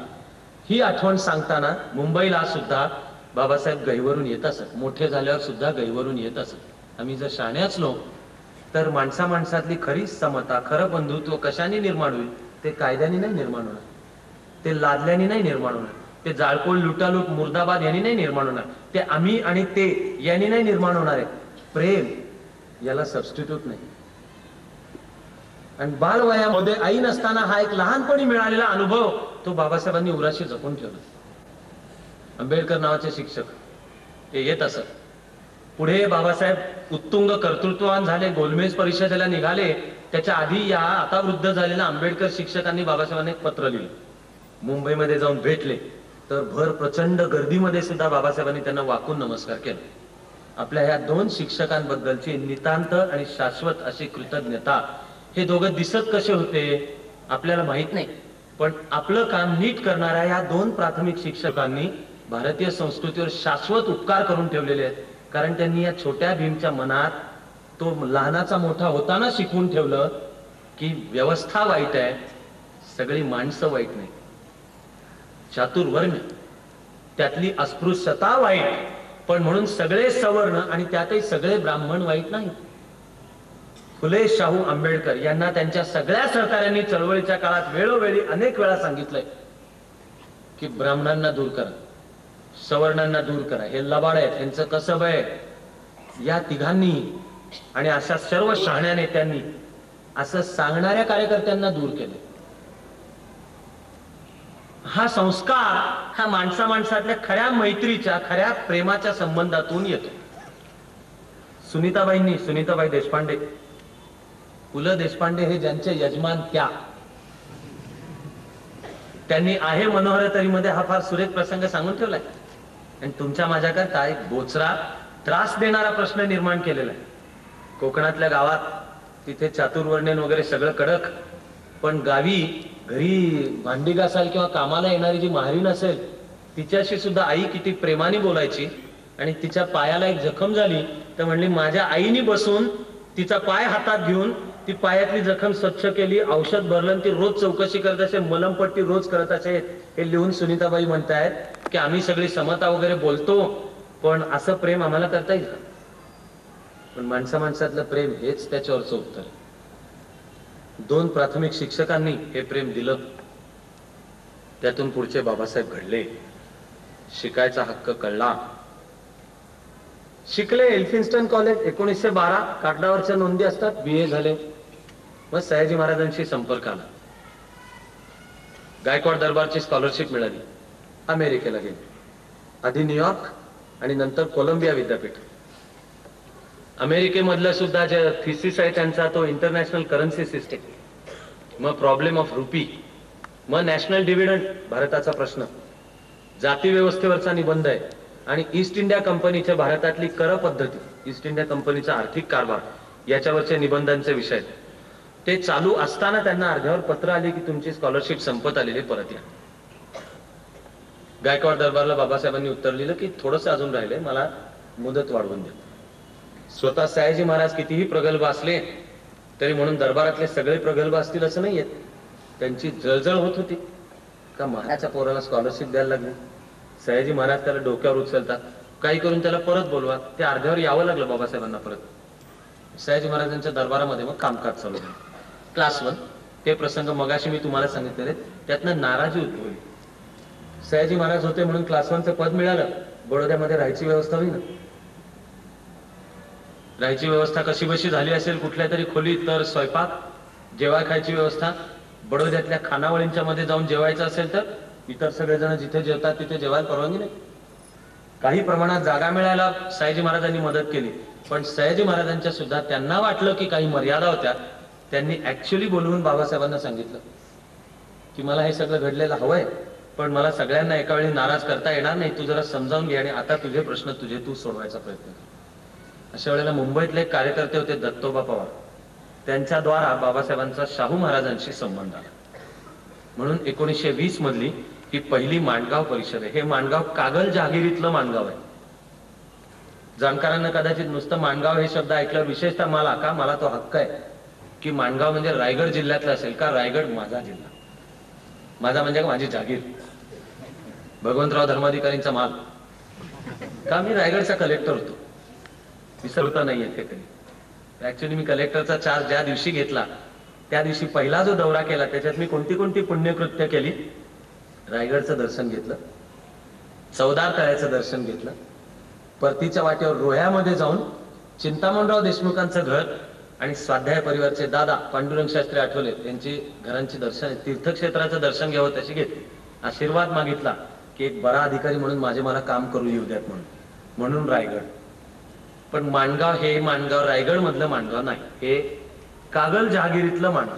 ही आठवण सांगताना मुंबईला सुद्धा बाबासाहेब गहीवरून येत असत. मोठे झाल्यावर सुद्धा गहीवरून येत असत. आम्ही जर शहाणे असलो तर माणसा माणसातली खरी समता, खरं बंधुत्व कशाने निर्माण होईल. ते कायद्याने नाही निर्माण होणार, ते लादल्याने नाही निर्माण होणार, ते जाळपोळ लुटालूट मुर्दाबाद यांनी नाही निर्माण होणार, ते आम्ही आणि ते यांनी नाही निर्माण होणार आहे. प्रेम याला सबस्टिट्यूट नाही. आणि बालवयामध्ये आई नसताना हा एक लहानपणी मिळालेला अनुभव तो बाबासाहेबांनी उराशी जपून ठेवला. आंबेडकर नावाचे शिक्षक ते येत असत. पुढे बाबासाहेब उत्तुंग कर्तृत्ववान झाले, गोलमेज परिषदेला निघाले. त्याच्या आधी या आता वृद्ध झालेल्या आंबेडकर शिक्षकांनी बाबासाहेबांना एक पत्र लिहिलं. मुंबईमध्ये जाऊन भेटले तर भर प्रचंड गर्दीमध्ये सुद्धा बाबासाहेबांनी त्यांना वाकून नमस्कार केला. आपल्या ह्या दोन शिक्षकांबद्दलची नितांत आणि शाश्वत अशी कृतज्ञता. हे दोघं दिसत कसे होते आपल्याला माहित नाही, पण आपलं काम नीट करणाऱ्या या दोन प्राथमिक शिक्षकांनी भारतीय संस्कृतीवर शाश्वत उपकार करून ठेवलेले आहेत. कारण त्यांनी या छोट्या भीमच्या मनात तो लहानाचा मोठा होताना शिकवून ठेवलं की व्यवस्था वाईट आहे, सगळी माणसं वाईट नाही. चातुर्वर्ण्य त्यातली अस्पृश्यता वाईट, पण म्हणून सगळे सवर्ण आणि त्यातही सगळे ब्राह्मण वाईट नाही. फुले शाहू आंबेडकर यांना त्यांच्या सगळ्या सहकाऱ्यांनी चळवळीच्या काळात वेळोवेळी अनेक वेळा सांगितलंय की ब्राह्मणांना दूर करा, सवर्णांना दूर करा, हे लबाड आहेत, यांचं कसब आहे. या तिघांनी आणि अशा सर्व शहाण्या नेत्यांनी असं सांगणाऱ्या कार्यकर्त्यांना दूर केले. हा संस्कार हा माणसा माणसातल्या खऱ्या मैत्रीच्या, खऱ्या प्रेमाच्या संबंधातून येतो. सुनीताबाई देशपांडे, पु ल देशपांडे हे ज्यांचे यजमान त्यांनी आहे मनोहरतरी मध्ये हा फार सुरेख प्रसंग सांगून ठेवलाय. आणि तुमच्या माझ्याकरता एक बोचरा त्रास देणारा प्रश्न निर्माण केलेला आहे. कोकणातल्या गावात तिथे चातुर्वर्ण्यन वगैरे सगळं कडक, पण गावी घरी भांडी घासाल किंवा कामाला येणारी जी म्हारीण असेल तिच्याशी सुद्धा आई किती प्रेमाने बोलायची. आणि तिच्या पायाला एक जखम झाली तर म्हणली माझ्या आईने बसून तिचा पाय हातात घेऊन ती पायातली जखम स्वच्छ केली, औषध भरलं, ती रोज चौकशी करत असे, मलमपट्टी रोज करत असे. हे लिहून सुनीताबाई म्हणतायत की आम्ही सगळी समता वगैरे बोलतो, पण असं प्रेम आम्हाला करता येईल का. पण माणसा माणसातलं प्रेम हेच त्याच्यावरचं उत्तर. दोन प्राथमिक शिक्षकांनी हे प्रेम दिलं, त्यातून पुढचे बाबासाहेब घडले. शिकायचा हक्क कळला. शिकले एल्फिन्स्टन कॉलेज 1912, कागदावरच्या नोंदी असतात. BA झाले. मग सयाजी महाराजांशी संपर्क आला. गायकवाड दरबारची स्कॉलरशिप मिळाली. अमेरिकेला गेले. आधी न्यूयॉर्क आणि नंतर कोलंबिया विद्यापीठ. अमेरिकेमधलं सुद्धा जे थिसिस आहे त्यांचा तो इंटरनॅशनल करन्सी सिस्टीम, मग प्रॉब्लेम ऑफ रुपी, मग नॅशनल डिव्हिडंड भारताचा प्रश्न, जाती व्यवस्थेवरचा निबंध आहे, आणि ईस्ट इंडिया कंपनीच्या भारतातली कर पद्धती, ईस्ट इंडिया कंपनीचा आर्थिक कारभार याच्यावरचे निबंधांचे विषय. ते चालू असताना त्यांना अर्ध्यावर पत्र आले की तुमची स्कॉलरशिप संपत आलेली, परत या. गायकवाड दरबारला बाबासाहेबांनी उत्तर लिहिलं की थोडंस अजून राहिले, मला मुदत वाढवून द्या. स्वतः सयाजी महाराज कितीही प्रगल्भ असले तरी म्हणून दरबारातले सगळे प्रगल्भ असतील असं नाहीये. त्यांची जळजळ होत होती का महाराजच्या पोराला स्कॉलरशिप द्यायला लागली. सयाजी महाराज त्याला डोक्यावर उचलतात, काही करून त्याला परत बोलवा. ते अर्ध्यावर यावं लागलं बाबासाहेबांना परत. सयाजी महाराजांच्या दरबारामध्ये मग कामकाज चालू झालं. क्लास 1 ते प्रसंग मगाशी मी तुम्हाला सांगितलेले, त्यातनं नाराजी उद्भवली. सयाजी महाराज होते म्हणून क्लास 1चं पद मिळालं, बडोद्यामध्ये राहायची व्यवस्था होईल. राहायची व्यवस्था कशी बशी झाली असेल, कुठल्या तरी खोलीत, तर स्वयंपाक जेवाय खायची व्यवस्था. बडोद्यातल्या खानावळींच्या मध्ये जाऊन जेवायचं असेल तर इतर सगळेजण जिथे जेवतात तिथे जेवायला परवानगी नाही. काही प्रमाणात जागा मिळायला सयाजी महाराजांनी मदत केली, पण सयाजी महाराजांच्या सुद्धा त्यांना वाटलं की काही मर्यादा होत्या. त्यांनी ऍक्च्युअली बोलवून बाबासाहेबांना सांगितलं की मला हे सगळं घडलेलं हवंय, पण मला सगळ्यांना एका वेळी नाराज करता येणार नाही, तू जरा समजावून घे आणि आता तुझे प्रश्न तू सोडवायचा प्रयत्न कर. अशा वेळेला मुंबईतले एक कार्यकर्ते होते दत्तोबा पवार, त्यांच्याद्वारा बाबासाहेबांचा शाहू महाराजांशी संबंध आला. म्हणून 1920 मधली ही पहिली माणगाव परिषद आहे. हे माणगाव कागल जहागिरीतलं माणगाव आहे. जाणकारांना कदाचित नुसतं माणगाव हे शब्द ऐकल्यावर विशेषतः मला तो हक्क आहे की माणगाव म्हणजे रायगड जिल्ह्यातलं असेल का? रायगड माझा जिल्हा, माझा म्हणजे माझी जागीर, भगवंतराव धर्माधिकारींचा माल. का? मी रायगडचा कलेक्टर होतो, विसरता नाहीये ते कधी. ऍक्च्युअली मी कलेक्टरचा चार्ज ज्या दिवशी घेतला त्या दिवशी पहिला जो दौरा केला त्याच्यात मी कोणती पुण्यकृत्य केली. रायगडचं दर्शन घेतलं, चौदार तळ्याचं दर्शन घेतलं, परतीच्या वाटेवर रोह्यामध्ये जाऊन चिंतामणराव देशमुखांचं घर आणि स्वाध्याय परिवारचे दादा पांडुरंग शास्त्री आठवले यांची घरांची दर्शन, तीर्थक्षेत्राचं दर्शन घ्यावं तशी घेतली. आशीर्वाद मागितला की एक बरा अधिकारी म्हणून मला काम करू येऊ द्यात म्हणून रायगड. पण माणगाव हे माणगाव रायगड मधलं माणगाव नाही, हे कागल जहागिरीतलं माणगाव.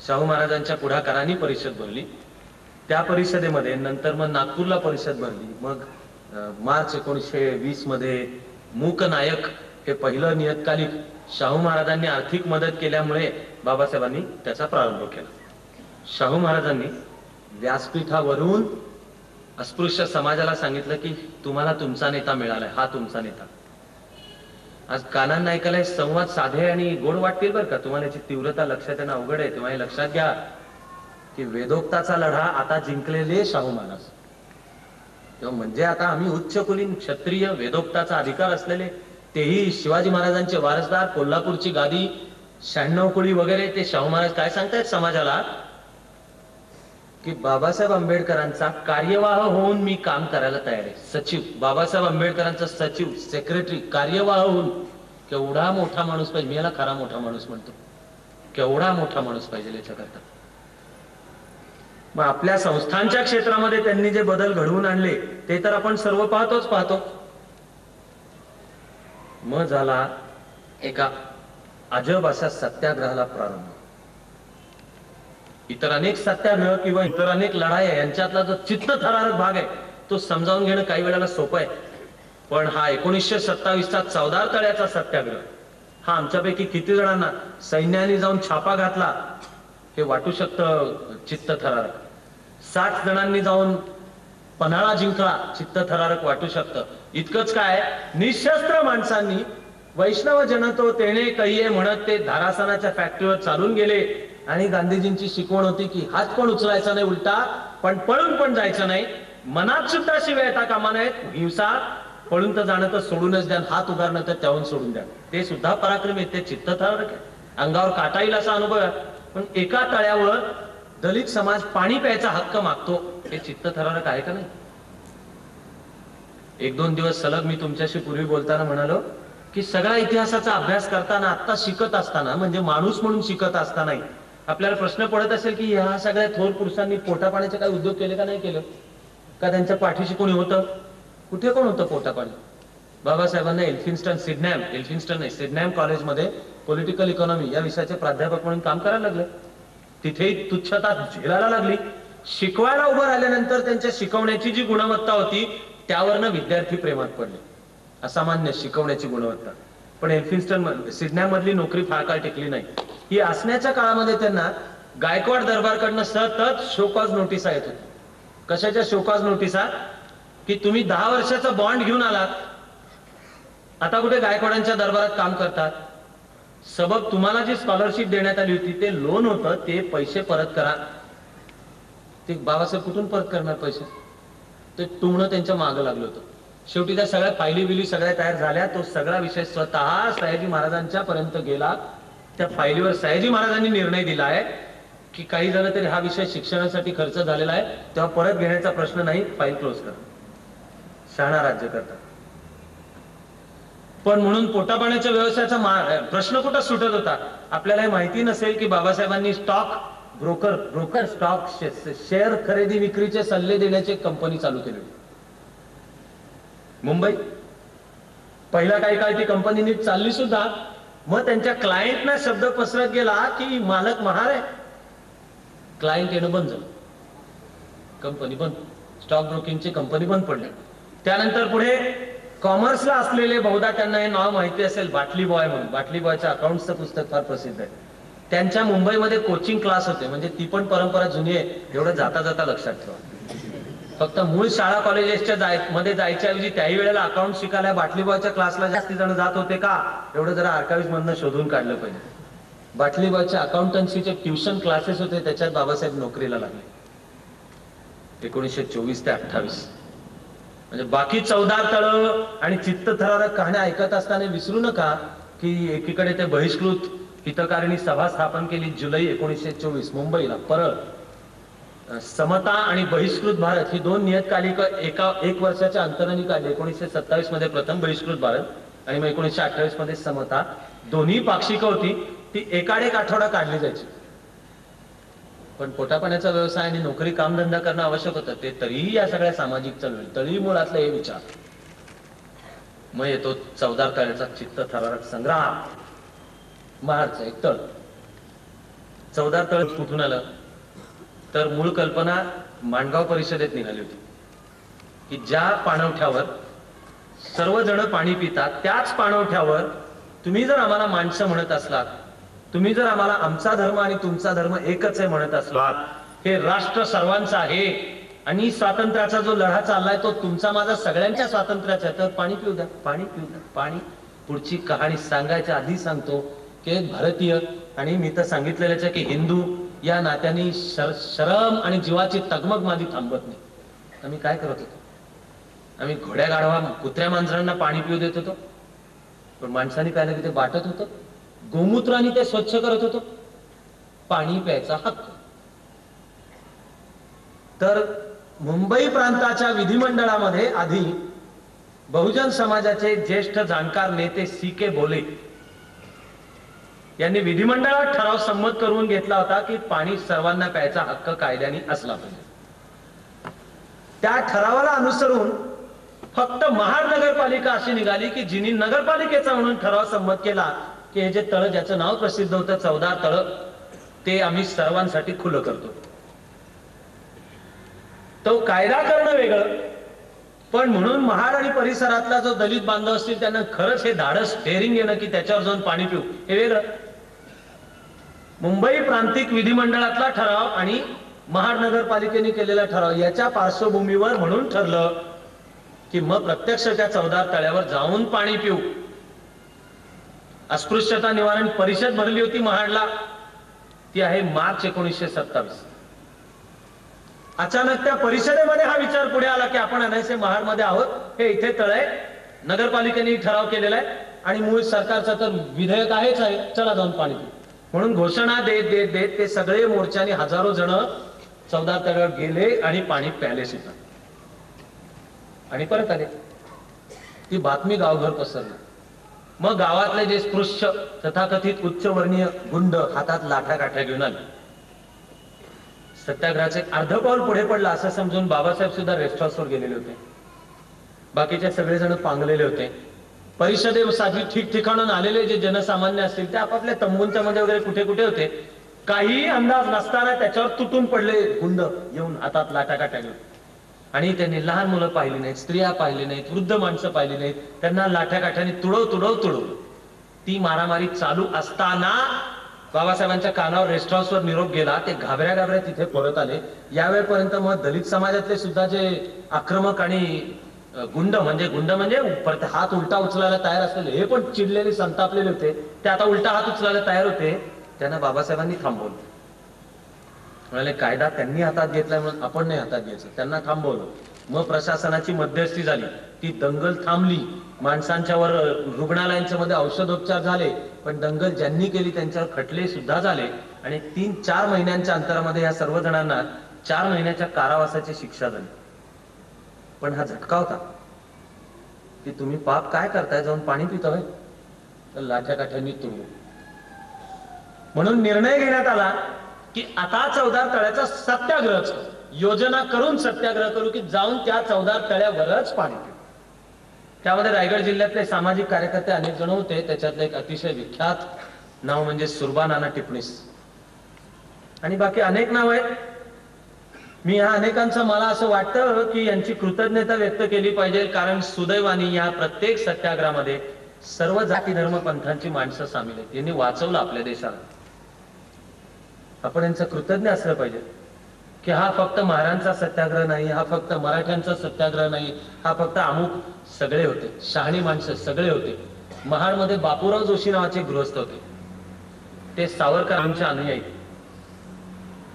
शाहू महाराजांच्या पुढाकाराने परिषद भरली. त्या परिषदेमध्ये नंतर मग नागपूरला परिषद भरली. मग मार्च 1920 मध्ये मूक नायक हे पहिलं नियतकालिक शाहू महाराजांनी आर्थिक मदत केल्यामुळे बाबासाहेबांनी त्याचा प्रारंभ केला. शाहू महाराजांनी व्यासपीठावरून अस्पृश्य समाजाला सांगितलं की तुम्हाला तुमचा नेता मिळालाय, हा तुमचा नेता. आज कानांना ऐकायला संवाद साधे आणि गोड वाटतील बरं का, तुम्हाला याची तीव्रता लक्षात येणं अवघड आहे. तेव्हा हे लक्षात घ्या की वेदोक्ताचा लढा आता जिंकलेले शाहू महाराज. तेव्हा म्हणजे आता आम्ही उच्च कुलीन क्षत्रिय वेदोक्ताचा अधिकार असलेले, तेही शिवाजी महाराजांचे वारसदार, कोल्हापूरची गादी, 96 कुळी वगैरे, ते शाहू महाराज काय सांगतायत समाजाला की बाबासाहेब आंबेडकरांचा कार्यवाह होऊन मी काम करायला तयार आहे. सचिव, बाबासाहेब आंबेडकरांचा सचिव, सेक्रेटरी, कार्यवाह होऊन. केवढा मोठा माणूस पाहिजे, मी याला खरा मोठा माणूस म्हणतो, केवढा मोठा माणूस पाहिजे याच्याकरता. मग आपल्या संस्थांच्या क्षेत्रामध्ये त्यांनी जे बदल घडवून आणले ते तर आपण सर्व पाहतो. मग झाला एका अजब अशा सत्याग्रहाला प्रारंभ. इतर अनेक सत्याग्रह किंवा इतर अनेक लढाया यांच्यातला जो चित्तथरारक भाग आहे तो समजावून घेणं काही वेळेला सोपं आहे. पण हा 1927चा चौदार तळ्याचा सत्याग्रह, हा आमच्यापैकी किती जणांना सैन्याने जाऊन छापा घातला हे वाटू शकतं चित्तथरारक. 60 जणांनी जाऊन पन्हाळा जिंकला, चित्तथरारक वाटू शकतं. इतकंच काय, निशस्त्र माणसांनी वैष्णव जनतो तेणे कहिये म्हणत ते धारासनाच्या फॅक्टरीवर चालून गेले आणि गांधीजींची शिकवण होती की हात पण उचलायचा नाही उलटा, पण पळून पण जायचं नाही, मनात सुद्धा शिव्या येता कामा नयेत, हिंसा, पळून तर जाणं तर सोडूनच द्या, हात उगारणं तर त्याहून सोडून द्या. ते सुद्धा पराक्रम आहे, ते चित्तथरारक आहे, अंगावर काटा येईल असा अनुभव आहे. पण एका तळ्यावर दलित समाज पाणी प्यायचा हक्क मागतो, हे चित्तथरारक आहे का नाही? 1-2 दिवस सलग मी तुमच्याशी पूर्वी बोलताना म्हणालो की सगळा इतिहासाचा अभ्यास करताना, आता शिकत असताना, म्हणजे माणूस म्हणून शिकत असताना आपल्याला प्रश्न पडत असेल की ह्या सगळ्या थोर पुरुषांनी पोटापाण्याचे काही उद्योग केले का नाही केलं का? त्यांच्या पाठीशी कोणी होतं? कुठे कोण होतं पोटापाणी? बाबासाहेबांना सिडनॅम कॉलेजमध्ये पॉलिटिकल इकॉनॉमी या विषयाचे प्राध्यापक म्हणून काम करायला लागले. तिथेही तुच्छता झेलायला लागली. शिकवायला उभं राहिल्यानंतर त्यांच्या शिकवण्याची जी गुणवत्ता होती त्यावरनं विद्यार्थी प्रेमात पडले. असामान्य शिकवण्याची गुणवत्ता. पण सिडनॅम मधली नोकरी फार काळ टिकली नाही. ही असण्याच्या काळामध्ये त्यांना गायकवाड दरबारकडनं सतत शोकॉज नोटिसा येत होत्या. कशाच्या शोकॉज नोटिसा? की तुम्ही 10 वर्षाचा बॉन्ड घेऊन आलात, आता कुठे गायकवाडांच्या दरबारात काम करतात, सबब तुम्हाला जी स्कॉलरशिप देण्यात आली होती ते लोन होतं, ते पैसे परत करा. ते बाबासाहेब कुठून परत करणार पैसे? ते टुंगणं त्यांच्या मागं लागलं होतं. शेवटी त्या सगळ्या फायली बिली सगळ्या तयार झाल्या. तो सगळा विषय स्वतः सयाजी महाराजांच्या पर्यंत गेला. त्या फायलीवर सयाजी महाराजांनी निर्णय दिला आहे की काही झालं तरी हा विषय शिक्षणासाठी खर्च झालेला आहे, तेव्हा परत घेण्याचा प्रश्न नाही, फाईल क्लोज करा. शहाणा राज्य करतात. पण म्हणून पोटापाण्याच्या व्यवसायाचा प्रश्न कुठं सुटत होता? आपल्याला माहिती नसेल की बाबासाहेबांनी ब्रोकर स्टॉक शेअर खरेदी विक्रीचे सल्ले देण्याची कंपनी चालू केली. मुंबई पहिला काही काळ ती कंपनी नीट चालली सुद्धा, मग त्यांच्या क्लायंटना शब्द पसरत गेला की मालक महार आहे, क्लायंट येणं बंद झालं, कंपनी बंद, स्टॉक ब्रोकिंगची कंपनी बंद पडली. त्यानंतर पुढे कॉमर्सला असलेले, बहुधा त्यांना हे नाव माहिती असेल, बाटली बॉय म्हणून, बाटली बॉयच्या अकाउंटचं पुस्तक फार प्रसिद्ध आहे. त्यांच्या मुंबईमध्ये कोचिंग क्लास होते, म्हणजे ती पण परंपरा जुनी आहे, एवढं जाता जाता लक्षात ठेवा. फक्त मूळ शाळा कॉलेजेसच्या मध्ये जायच्या ऐवजी त्याही वेळेला अकाउंट शिकायला बाटली बॉयच्या क्लासला जास्ती जण जात होते का, एवढं जरा आर्काइव्ह मधनं शोधून काढलं पाहिजे. बाटली बॉयच्या अकाउंटन्सीचे ट्युशन क्लासेस होते, त्याच्यात बाबासाहेब नोकरीला लागले 1924 ते 28. म्हणजे बाकी 14 तळ आणि चित्तथरारक कहाण्या ऐकत असताना विसरू नका की एकीकडे ते बहिष्कृत हितकारिणी सभा स्थापन केली जुलै 1924 मुंबईला, परळ. समता आणि बहिष्कृत भारत ही दोन नियतकालिक एक वर्षाच्या अंतराने काढली. 1927 मध्ये प्रथम बहिष्कृत भारत आणि मग 1928 मध्ये समता. दोन्ही पाक्षिक होती, ती एकाडेक आठवडा काढली जायची. पण पोटापाण्याचा व्यवसाय आणि नोकरी कामधंदा करणं आवश्यक होतं, ते तरीही या सगळ्या सामाजिक चळवळी, तळी मुळातले हे विचार. मग येतो चवदार तळ्याचा चित्तथरारक संग्राम. महाडचं एक तळ, चवदार तळ कुठून आलं तर मूळ कल्पना माणगाव परिषदेत निघाली होती की ज्या पाणवठ्यावर सर्वजण पाणी पितात, त्याच पाणवठ्यावर तुम्ही जर आम्हाला माणसं म्हणत असलात, तुम्ही जर आम्हाला आमचा धर्म आणि तुमचा धर्म एकच आहे म्हणत असलात, हे राष्ट्र सर्वांचं आहे आणि स्वातंत्र्याचा जो लढा चाललाय तो तुमचा माझा सगळ्यांच्या स्वातंत्र्याचा आहे, तर पाणी पिऊ द्या, पाणी पिऊ द्या, पाणी. पुढची कहाणी सांगायच्या आधी सांगतो की एक भारतीय, आणि मी तर सांगितलेलंच आहे की हिंदू या नात्याने शरम आणि जीवाची तगमग माझी थांबत नाही. आम्ही काय करत होतो? आम्ही घोड्या गाढवा कुत्र्या मांजरांना पाणी पिऊ देत होतो, पण माणसाने पाहिलं की ते बाटत होतं, गोमूत्राने ते स्वच्छ करत होतो. पाणी प्यायचा हक्क. तर मुंबई प्रांताच्या विधिमंडळामध्ये आधी बहुजन समाजाचे ज्येष्ठ जाणकार नेते C.K. भोले यांनी विधिमंडळात ठराव संमत करून घेतला होता की पाणी सर्वांना प्यायचा हक्क कायद्याने असला पाहिजे. त्या ठरावाला अनुसरून फक्त महाड नगरपालिका अशी निघाली की जिनी नगरपालिकेचा म्हणून ठराव संमत केला की हे जे तळ ज्याचं नाव प्रसिद्ध होतं चवदार तळ, ते आम्ही सर्वांसाठी खुलं करतो. तो कायदा करणं वेगळं, पण म्हणून महाड आणि परिसरातला जो दलित बांधव असतील त्यांना खरंच हे धाडस डेअरिंग येणं की त्याच्यावर जाऊन पाणी पिऊ, हे वेगळं. मुंबई प्रांतिक विधिमंडळातला ठराव आणि महाड नगरपालिकेने केलेला ठराव याच्या पार्श्वभूमीवर म्हणून ठरलं की मग प्रत्यक्ष त्या चवदार तळ्यावर जाऊन पाणी पिऊ. अस्पृश्यता निवारण परिषद भरली होती महाडला, ती आहे मार्च 1927. अचानक त्या परिषदेमध्ये हा विचार पुढे आला की आपण अनायसे महाडमध्ये आहोत, हे इथे तळ आहे, नगरपालिकेने ठराव केलेला आहे आणि मूळ सरकारचं तर विधेयक आहेच आहे, चला जाऊन पाणी पिऊ. म्हणून घोषणा देत देत देत ते सगळे मोर्चाने हजारो जण चवदार तळ्यावर गेले आणि पाणी प्याले सुद्धा आणि परत आले. ती बातमी गावभर पसरली. मग गावातले जे स्पृश्य तथाकथित उच्चवर्णीय गुंड हातात लाठा काठ्या घेऊन आले. सत्याग्रहाचे अर्ध पाऊल पुढे पडला असं समजून बाबासाहेब सुद्धा रेस्ट हाऊसवर गेलेले होते. बाकीचे सगळेजण पांगलेले होते. परिषदेसाठी ठिकठिकाणून आलेले जे जनसामान्य असतील ते आपापल्या तंबूंच्या मध्ये वगैरे कुठे कुठे होते. काही अंदाज नसताना त्याच्यावर तुटून पडले गुंड येऊन हातात लाठा काठ्या घेऊन. आणि त्यांनी लहान मुलं पाहिली नाहीत, स्त्रिया पाहिली नाहीत, वृद्ध माणसं पाहिली नाहीत, त्यांना लाठ्या काठ्याने तुडव. ती मारामारी चालू असताना बाबासाहेबांच्या कानावर रेस्ट हाऊसवर निरोप गेला. ते घाबऱ्या तिथे परत आले. यावेळेपर्यंत मग दलित समाजातले सुद्धा जे आक्रमक आणि गुंड म्हणजे परत हात उलटा उचलायला तयार असलेले, हे पण चिडलेले संतापलेले होते, ते आता उलटा हात उचलायला तयार होते. त्यांना बाबासाहेबांनी थांबवलं. म्हणाले कायदा त्यांनी हातात घेतलाय म्हणून आपण नाही हातात घ्यायचं. त्यांना थांबवलं. मग प्रशासनाची मध्यस्थी झाली. ती दंगल थांबली. माणसांच्यावर रुग्णालयांच्या मध्ये औषधोपचार झाले, पण दंगल ज्यांनी केली त्यांच्यावर खटले सुद्धा झाले आणि 3-4 महिन्यांच्या अंतरामध्ये या सर्व जणांना 4 महिन्याच्या कारावासाची शिक्षा झाली. पण हा झटका होता की तुम्ही पाप काय करताय, जाऊन पाणी पितोय, तर लाठ्या काठ्यांनी तुडवू. म्हणून निर्णय घेण्यात आला की आता चवदार तळ्याचा सत्याग्रह योजना करून सत्याग्रह करू की जाऊन त्या चवदार तळ्यावरच पाणी पिऊ. त्यामध्ये रायगड जिल्ह्यातले सामाजिक कार्यकर्ते अनेक जण होते. त्याच्यातलं एक अतिशय विख्यात नाव म्हणजे सुरबा नाना टिपणीस आणि बाकी अनेक नाव आहेत. मी ह्या अनेकांचं मला असं वाटतं की यांची कृतज्ञता व्यक्त केली पाहिजे, कारण सुदैवानी या प्रत्येक सत्याग्रहामध्ये सर्व जाती धर्म पंथांची माणसं सामील आहेत. यांनी वाचवलं आपल्या देशाला. आपण यांचं कृतज्ञ असलं पाहिजे की हा फक्त महाराजांचा सत्याग्रह नाही, हा फक्त मराठ्यांचा सत्याग्रह नाही, हा फक्त अमुक सगळे होते, शहाणी माणसं सगळे होते. महाडमध्ये बापूराव जोशी नावाचे गृहस्थ होते, ते सावरकरांचे अनुयायी.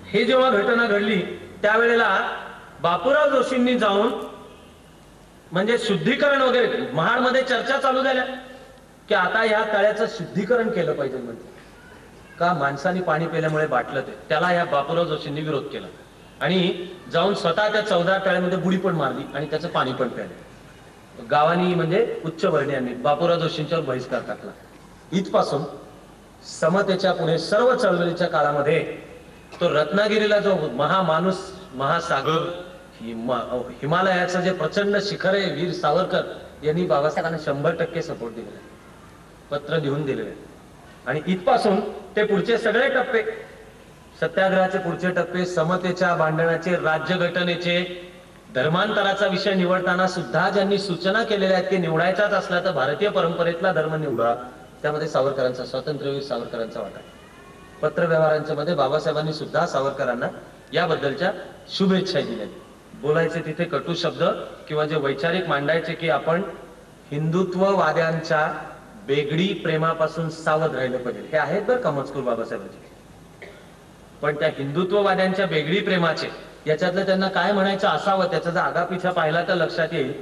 हे जेव्हा घटना घडली त्यावेळेला बापूराव जोशींनी जाऊन म्हणजे शुद्धीकरण वगैरे, महाडमध्ये चर्चा चालू झाल्या की आता या तळ्याचं शुद्धीकरण केलं पाहिजे. म्हणजे का माणसाने पाणी पिल्यामुळे बाटलं ते, त्याला या बापूराव जोशींनी विरोध केला आणि जाऊन स्वतः त्या 14 तळ्यामध्ये बुडी पण मारली आणि त्याचं पाणी पण प्यायलं. गावानी म्हणजे उच्चवर्णीयांनी बापूराव जोशींच्यावर बहिष्कार टाकला. इथपासून समतेच्या पुढे सर्व चळवळीच्या काळामध्ये तो रत्नागिरीला जो महामाणूस, महासागर, हिमालयाचं जे प्रचंड शिखर आहे, वीर सावरकर यांनी बाबासाहेबांना 100% सपोर्ट दिलेला आहे, पत्र लिहून दिलेले आहे. आणि इथपासून ते पुढचे सगळे टप्पे, सत्याग्रहाचे पुढचे टप्पे, समतेच्या भांडणाचे, राज्यघटनेचे, धर्मांतराचा विषय निवडताना सुद्धा ज्यांनी सूचना केलेल्या आहेत की निवडायचाच असला तर भारतीय परंपरेतला धर्म निवडा, त्यामध्ये सावरकरांचा, स्वातंत्र्यवीर सावरकरांचा वाटा. पत्रव्यवहारांच्या मध्ये बाबासाहेबांनी सुद्धा सावरकरांना याबद्दलच्या शुभेच्छा दिल्या. बोलायचे तिथे कटू शब्द किंवा जे वैचारिक मांडायचे की आपण हिंदुत्ववाद्यांच्या बेगडी प्रेमापासून सावध राहिलं पाहिजे, हे आहेत बरं का मजकूर बाबासाहेबांचे. पण त्या हिंदुत्ववाद्यांच्या बेगडी प्रेमाचे याच्यातलं त्यांना काय म्हणायचं असावं, त्याचा जर आगापिछा पाहिला तर लक्षात येईल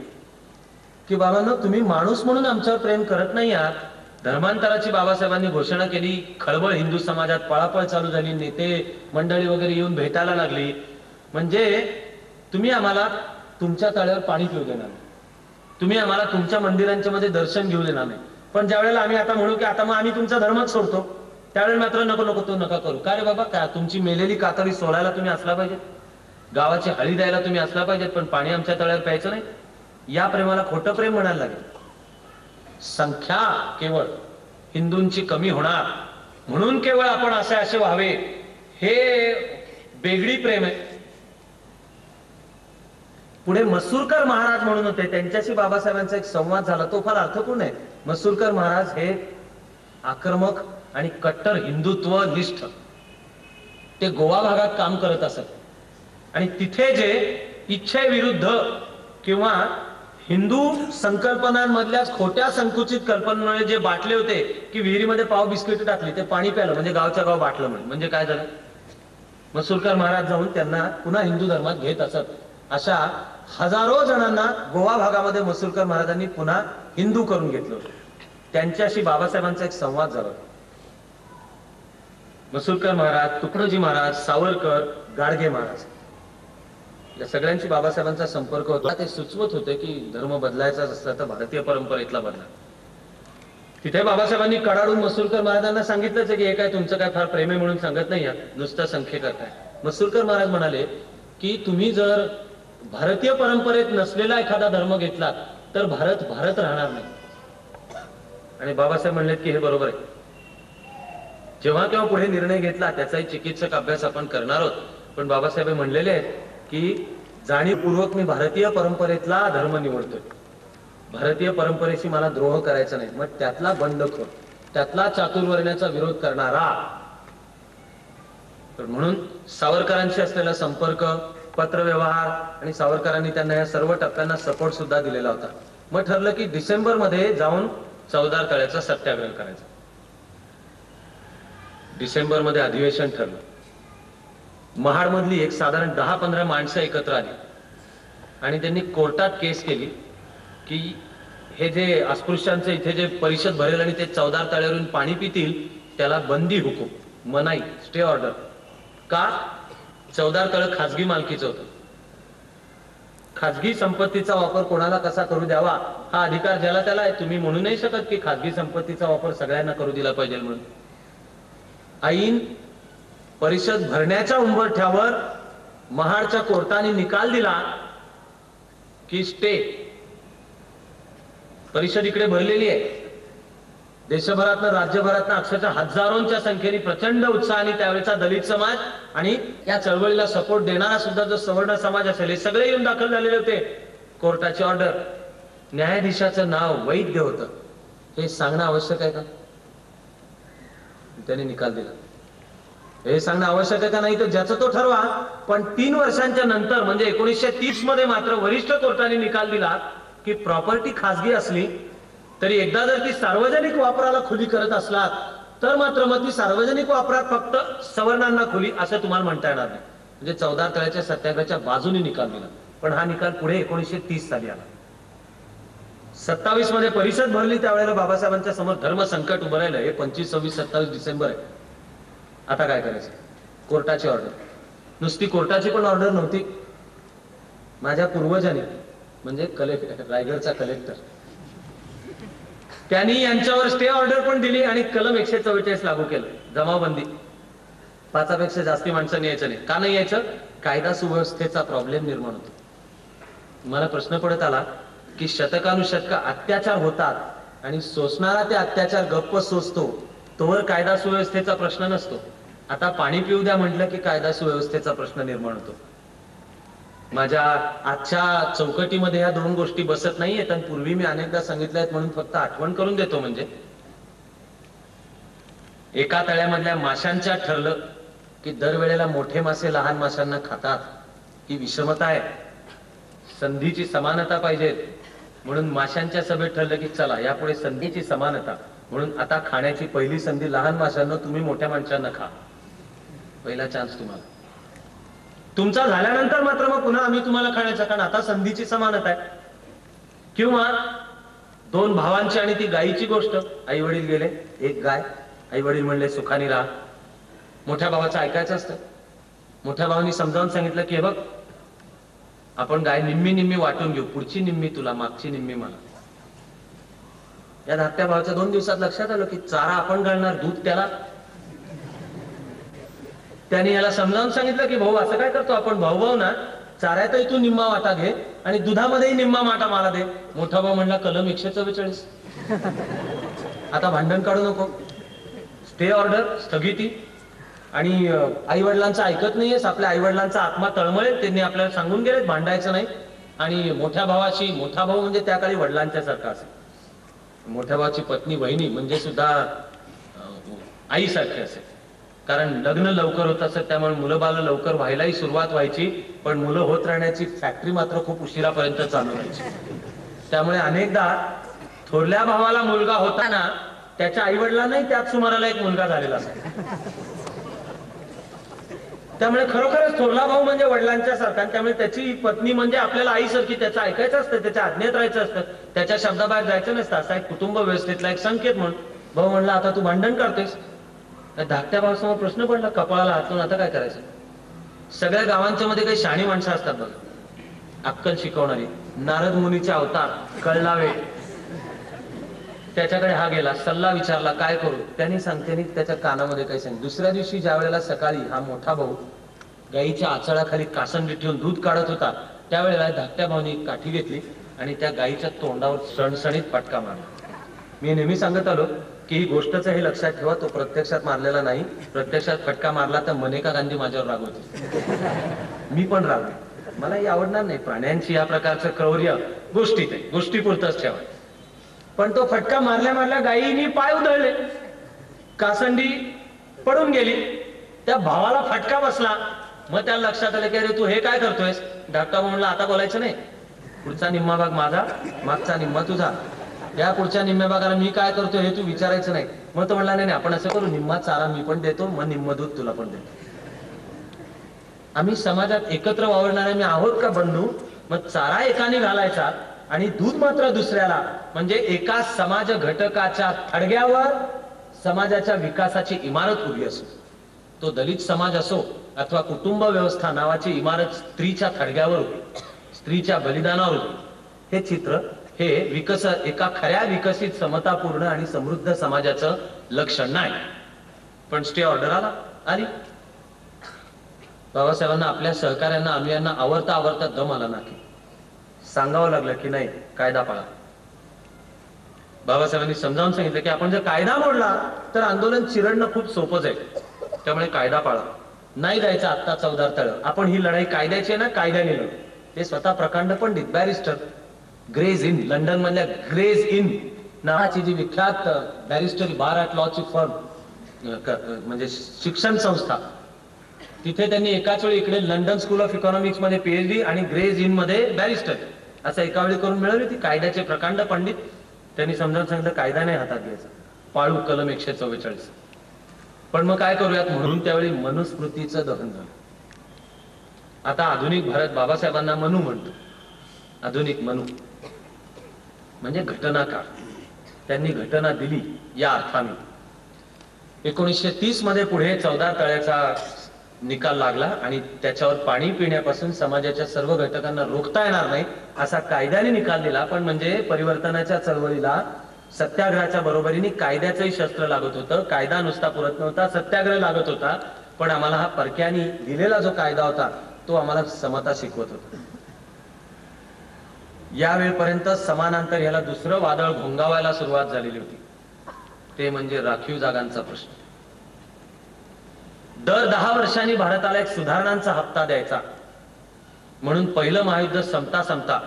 की बाबांनो, तुम्ही माणूस म्हणून आमच्यावर प्रेम करत नाही आहात. धर्मांतराची बाबासाहेबांनी घोषणा केली, खळबळ हिंदू समाजात पळापळ चालू झाली, नेते मंडळी वगैरे येऊन भेटायला लागली. म्हणजे तुम्ही आम्हाला तुमच्या तळ्यावर पाणी पिऊ देणार नाही, तुम्ही आम्हाला तुमच्या मंदिरांच्या मध्ये दर्शन घेऊ देणार नाही. पण ज्यावेळेला आम्ही आता म्हणू की आता मग आम्ही तुमचा धर्मच सोडतो, त्यावेळेला मात्र नको नको तो नका करू. का रे बाबा, काय तुमची मेलेली कातडी सोडायला तुम्ही असला पाहिजे, गावाची हळी द्यायला तुम्ही असला पाहिजेत, पण पाणी आमच्या तळ्यावर प्यायचं नाही. या प्रेमाला खोटं प्रेम म्हणायला लागेल. संख्या केवळ हिंदूंची कमी होणार म्हणून केवळ आपण असे असे व्हावे, हे बेगडी प्रेम आहे. पुढे मसूरकर महाराज म्हणून होते, त्यांच्याशी बाबासाहेबांचा एक संवाद झाला, तो फार अर्थपूर्ण आहे. मसूरकर महाराज हे आक्रमक आणि कट्टर हिंदुत्व निष्ठ, ते गोवा भागात काम करत असत आणि तिथे जे इच्छेविरुद्ध किंवा हिंदू संकल्पनांमधल्या खोट्या संकुचित कल्पनांमुळे जे बाटले होते की विहिरीमध्ये पाव बिस्किट टाकली, ते पाणी प्यालं म्हणजे गावच्या गाव बाटलं म्हणजे काय झालं. मसूरकर महाराज जाऊन त्यांना पुन्हा हिंदू धर्मात घेत असत. अशा हजारो जणांना गोवा भागामध्ये मसूरकर महाराजांनी पुन्हा हिंदू करून घेतलं. त्यांच्याशी बाबासाहेबांचा एक संवाद झाला. मसूरकर महाराज, तुकडोजी महाराज, सावरकर, गाडगे महाराज या सगळ्यांशी बाबासाहेबांचा संपर्क होता. ते सुचवत होते की धर्म बदलायचा असला तर भारतीय परंपरेतला बदला. तिथे बाबासाहेबांनी कडाडून मसूरकर महाराजांना सांगितलंच की हे काय तुमचं काय फार प्रेम आहे म्हणून सांगत नाही, नुसतं संख्ये करताय. मसूरकर महाराज म्हणाले की तुम्ही जर भारतीय परंपरेत नसलेला एखादा धर्म घेतला तर भारत भारत राहणार नाही. आणि बाबासाहेब म्हणलेत की हे बरोबर आहे. जेव्हा केव्हा पुढे निर्णय घेतला त्याचाही चिकित्सक अभ्यास आपण करणार आहोत, पण बाबासाहेब म्हणलेले आहेत की जाणीवपूर्वक मी भारतीय परंपरेतला धर्म निवडतोय, भारतीय परंपरेशी मला द्रोह करायचा नाही. मग त्यातला बंडखोर, त्यातला चातुर्वर्ण्याचा विरोध करणारा. तर म्हणून सावरकरांशी असलेला संपर्क, पत्रव्यवहार आणि सावरकरांनी त्यांना या सर्व टप्प्यांना सपोर्ट सुद्धा दिलेला होता. मग ठरलं की डिसेंबर मध्ये जाऊन 14 तळ्याचा सत्याग्रह करायचा. डिसेंबर मध्ये अधिवेशन ठरलं. महाडमधली एक साधारण 10-15 माणसं एकत्र आली आणि त्यांनी कोर्टात केस केली की हे जे अस्पृश्यांचे इथे जे परिषद भरेल आणि ते 14 तळ्यावरून पाणी पितील त्याला बंदी हुकूम, मनाई, स्टे ऑर्डर. का? 14 तळ खाजगी मालकीचं होतं. खाजगी संपत्तीचा वापर कोणाला कसा करू द्यावा हा अधिकार ज्याला त्याला आहे. तुम्ही म्हणू नाही शकत की खाजगी संपत्तीचा वापर सगळ्यांना करू दिला पाहिजे म्हणून. ऐन परिषद भरण्याच्या उंबरठ्यावर महाडच्या कोर्टाने निकाल दिला की स्टे, परिषद इकडे भरलेली आहे. देशभरातनं राज्यभरातनं अक्षरशः हजारोंच्या संख्येने प्रचंड उत्साहाने त्यावेळेचा दलित समाज आणि या चळवळीला सपोर्ट देणारा सुद्धा जो सवर्ण समाज असेल हे सगळे येऊन दाखल झालेले होते. कोर्टाची ऑर्डर, न्यायाधीशाचं नाव वैद्य होतं हे सांगणं आवश्यक आहे का? त्याने निकाल दिला. हे सांगणं आवश्यक आहे का? नाही तर ज्याचं तो ठरवा. पण 3 वर्षांच्या नंतर म्हणजे 1930 मध्ये मात्र वरिष्ठ कोर्टाने निकाल दिला की प्रॉपर्टी खासगी असली तरी एकदा जर ती सार्वजनिक वापराला खुली करत असलात तर मात्र मग ती सार्वजनिक वापरात फक्त सवर्णांना खुली असं तुम्हाला म्हणता येणार नाही. म्हणजे 14 तळ्याच्या सत्याग्रहाच्या बाजूने निकाल दिला. पण हा निकाल पुढे 1930 साली आला. 27 मध्ये परिषद भरली त्यावेळेला बाबासाहेबांच्या समोर धर्म संकट उभं राहिलं. हे 25, 26, 27 डिसेंबर आहे. आता काय करायचं? कोर्टाची ऑर्डर. नुसती कोर्टाची पण ऑर्डर नव्हती. माझ्या पूर्वजांनी म्हणजे रायगडचा कलेक्टर त्यांनी यांच्यावर स्टे ऑर्डर पण दिली आणि कलम 144 लागू केलं. जमावबंदी. 5 पेक्षा जास्ती माणसांनी यायचं नाही. का नाही यायचं? कायदा सुव्यवस्थेचा प्रॉब्लेम निर्माण होतो. मला प्रश्न पडत आला की शतकानुशतक अत्याचार होतात आणि सोसणारा ते अत्याचार गप्प सोसतो तोवर कायदा सुव्यवस्थेचा प्रश्न नसतो. आता पाणी पिऊ द्या म्हटलं की कायदा सुव्यवस्थेचा प्रश्न निर्माण होतो. माझ्या आजच्या चौकटीमध्ये ह्या 2 गोष्टी बसत नाहीयेत आणि पूर्वी मी अनेकदा सांगितल्या आहेत म्हणून फक्त आठवण करून देतो. म्हणजे एका तळ्यामधल्या माशांच्या ठरलं की दरवेळेला मोठे मासे लहान माशांना खातात. ही विषमता आहे. संधीची समानता पाहिजे म्हणून माशांच्या सभेत ठरलं की चला यापुढे संधीची समानता म्हणून आता खाण्याची पहिली संधी लहान माशांना, तुम्ही मोठ्या माणसांना खा. पहिला चान्स तुम्हाला. तुमचा झाल्यानंतर मात्र मग पुन्हा आम्ही तुम्हाला खाण्याचा, कारण आता संधीची समानता आहे. किंवा 2 भावांची आणि ती गायीची गोष्ट. आई वडील गेले, एक गाय. आई वडील म्हणले सुखाने राहा. मोठ्या भावाचं ऐकायचं असतं. मोठ्या भावानी समजावून सांगितलं की हे बघ आपण गाय निम्मी निम्मी वाटून घेऊ, पुढची निम्मी तुला, मागची निम्मी मला. या धाकट्या भावाच्या 2 दिवसात लक्षात आलं की चारा आपण घालणार, दूध त्याला. त्याने याला समजावून सांगितलं की भाऊ असं काय करतो आपण, भाऊ भाऊ ना, चाऱ्यातही तू निम्मा वाटा घे आणि दुधामध्येही निम्मा वाटा मला दे. मोठा भाऊ म्हणला कलम 144. आता भांडण काढू नको. स्टे ऑर्डर, स्थगिती. आणि आई वडिलांचं ऐकत नाहीयेस. आपल्या आई वडिलांचा आत्मा तळमळेल, त्यांनी आपल्याला सांगून गेले भांडायचं नाही. आणि मोठ्या भावाशी, मोठा भाऊ म्हणजे त्या काळी वडिलांच्या सारखा असेल. मोठ्या भावाची पत्नी वहिनी म्हणजे सुद्धा आई सारखी असेल. कारण लग्न लवकर होत असत त्यामुळे मुलं बाळ लवकर व्हायलाही सुरुवात व्हायची. पण मुलं होत राहण्याची फॅक्टरी मात्र खूप उशिरापर्यंत चालू राहायची. त्यामुळे अनेकदा थोरल्या भावाला मुलगा होताना त्याच्या आई वडिलांनाही त्याच सुमाराला एक मुलगा झालेला असायचा. त्यामुळे खरोखरच थोरला भाऊ म्हणजे वडिलांच्या सारखा. त्यामुळे त्याची पत्नी म्हणजे आपल्याला आईसारखी. त्याचं ऐकायचं असतं, त्याच्या आज्ञेत राहायचं असतं, त्याच्या शब्दाबाहेर जायचं नसतं. असा एक कुटुंब व्यवस्थेतला एक संकेत म्हणून भाऊ म्हणला आता तू भांडण करतेस. धाकट्या भावासमोर प्रश्न पडला, कपाळाला हातून आता काय करायचं. सगळ्या गावांच्या मध्ये काही शहाणी माणसं असतात बघा, अक्कल शिकवणारी. नारद मुनीचे अवतार कळलावे, त्याच्याकडे हा गेला, सल्ला विचारला काय करू. त्यांनी सांगते त्याच्या कानामध्ये काही सांग. दुसऱ्या दिवशी ज्या वेळेला सकाळी हा मोठा भाऊ गाईच्या आचळाखाली कासंडी ठेवून दूध काढत होता त्यावेळेला धाकट्या भाऊनी काठी घेतली आणि त्या गाईच्या तोंडावर सणसणीत फटका मारला. मी नेहमी सांगत आलो की ही गोष्टच हे लक्षात ठेवा, तो प्रत्यक्षात मारलेला नाही. प्रत्यक्षात फटका मारला तर मनेका गांधी माझ्यावर रागवते. मी पण रागवे. मला ही आवडणार नाही. प्राण्यांची या प्रकारचं क्रौर्य गोष्टीत आहे, गोष्टीपुरतच ठेवा. पण तो फटका मारल्या मारल्या गायीनी पाय उधळले, कासंडी पडून गेली. त्या भावाला फटका बसला. मग त्याला लक्षात आलं की अरे तू हे काय करतोयस. धाकटा भाऊ म्हणला आता बोलायचं नाही. पुढचा निम्मा भाग माझा, मागचा निम्मा तुझा. या पुढच्या निम्म्या भागाला मी काय करतो हे तू विचारायचं नाही. मग तो म्हणला नाही आपण असं करू, निम्मा चारा मी पण देतो, मग निम्म दूध तुला पण देतो. आम्ही समाजात एकत्र वावरणारे मी आहोत का बंधू. मग चारा एकाने घालायचा आणि दूध मात्र दुसऱ्याला. म्हणजे एका समाज घटकाच्या थडग्यावर समाजाच्या विकासाची इमारत उभी असो. तो दलित समाज असो अथवा कुटुंब व्यवस्था नावाची इमारत स्त्रीच्या थडग्यावर उभी, स्त्रीच्या बलिदानावर उभी. हे चित्र हे एका खऱ्या विकसित समतापूर्ण आणि समृद्ध समाजाचं लक्षण नाही. पण स्टे ऑर्डर आली. बाबासाहेबांना आपल्या सहकार्यांना अनुयांना आवरता आवरता दम आला नाही. सांगावं लागलं की नाही कायदा पाळा. बाबासाहेबांनी समजावून सांगितलं की आपण जर कायदा मोडला तर आंदोलन चिरडणं खूप सोपं जाईल, त्यामुळे कायदा पाळा, नाही जायचं आत्ता चौदार तळ, आपण ही लढाई कायद्याची आहे ना, कायद्याने लढू. ते स्वतः प्रकांड पंडित बॅरिस्टर, ग्रेज इन, लंडन मधल्या ग्रेज इन नावाची जी विख्यात बॅरिस्टर बार ॲट लॉची फर्म म्हणजे शिक्षण संस्था, तिथे त्यांनी एकाच वेळी इकडे लंडन स्कूल ऑफ इकॉनॉमिक्स मध्ये पीएचडी आणि ग्रेज इन मध्ये बॅरिस्टर असं एका वेळी करून मिळवली ती कायद्याचे प्रकांड पंडित. त्यांनी समजावून सांगितलं कायदा नाही हातात घ्यायचा, पाळू कलम 144. पण मग काय करूयात म्हणून त्यावेळी मनुस्मृतीचं दहन झालं. आता आधुनिक भारत बाबासाहेबांना मनू म्हणतो, आधुनिक मनू म्हणजे घटनाकार. त्यांनी घटना दिली या अर्थाने. 1930 मध्ये पुढे 14 तळ्याचा निकाल लागला आणि त्याच्यावर पाणी पिण्यापासून समाजाच्या सर्व घटकांना रोखता येणार नाही असा कायद्याने निकाल दिला. पण म्हणजे परिवर्तनाच्या चळवळीला सत्याग्रहाच्या बरोबरीने कायद्याचंही शस्त्र लागत होतं. कायदा नुसता पुरत नव्हता, सत्याग्रह लागत होता. पण आम्हाला हा परक्यानी दिलेला जो कायदा होता तो आम्हाला समता शिकवत होता. यावेळपर्यंत समानांतर याला दुसरं वादळ घोंगावायला सुरुवात झालेली होती, ते म्हणजे राखीव जागांचा प्रश्न. दर 10 वर्षांनी भारताला एक सुधारणांचा हप्ता द्यायचा म्हणून पहिलं महायुद्ध संपता संपता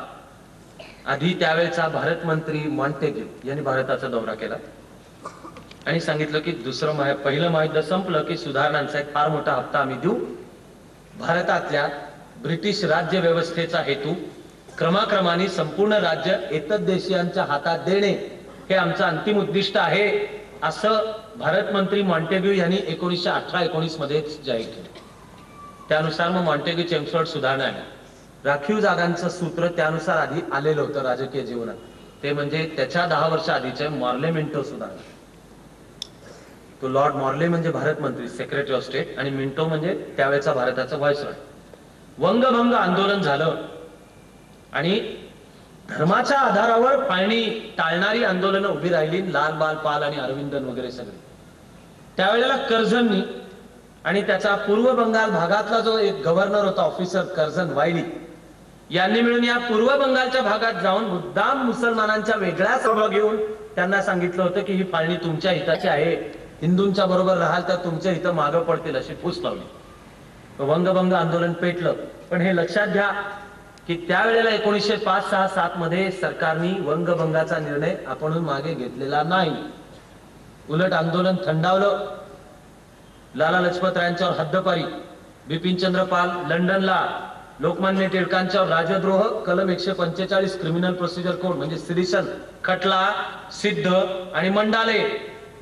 आधी त्यावेळेचा भारत मंत्री मॉन्टेग्यू यांनी भारताचा दौरा केला आणि सांगितलं की पहिलं महायुद्ध संपलं की सुधारणांचा एक फार मोठा हप्ता आम्ही देऊ. भारतातल्या ब्रिटिश राज्य व्यवस्थेचा हेतू क्रमाक्रमाने संपूर्ण राज्य एतद्देशीयांच्या हातात देणे हे आमचं अंतिम उद्दिष्ट आहे, असं भारत मंत्री मॉन्टेग्यू यांनी 1918-19 मध्ये जाहीर केलं. त्यानुसार मग मॉन्टेग्यू चेम्सफोर्ड सुधारणा आहे. राखीव जागांचं सूत्र त्यानुसार आधी आलेलं होतं राजकीय जीवनात, ते म्हणजे त्याच्या 10 वर्ष आधीचे मॉर्ले मिंटो सुधारणा. तो लॉर्ड मॉर्ले म्हणजे भारत मंत्री, सेक्रेटरी ऑफ स्टेट, आणि मिंटो म्हणजे त्यावेळेचा भारताचा व्हायसरॉय. वंगभंग आंदोलन झालं आणि धर्माच्या आधारावर फाळणी टाळणारी आंदोलनं उभी राहिली, लाल बाल पाल आणि अरविंदन वगैरे सगळे. त्यावेळेला कर्झननी आणि त्याचा पूर्व बंगाल भागातला जो एक गव्हर्नर होता ऑफिसर कर्झन वायली यांनी मिळून या पूर्व बंगालच्या भागात जाऊन मुद्दाम मुसलमानांच्या वेगळ्या सभा घेऊन त्यांना सांगितलं होतं की ही फाळणी तुमच्या हिताची आहे, हिंदूंच्या बरोबर राहाल तर तुमच्या हित मागं पडतील अशी फूस लावली. वंगभंग आंदोलन पेटलं. पण हे लक्षात घ्या की त्यावेळेला 1905-6-7 मध्ये सरकारने वंगभंगाचा निर्णय आपण मागे घेतलेला नाही. उलट आंदोलन थंडावलं. लाला लजपत रायांच्यावर हद्दपारी, बिपिनचंद्र पाल लंडनला, लोकमान्य टिळकांच्यावर राजद्रोह, कलम 145 क्रिमिनल प्रोसिजर कोड म्हणजे सिडिशन, खटला, सिद्ध आणि मंडाले.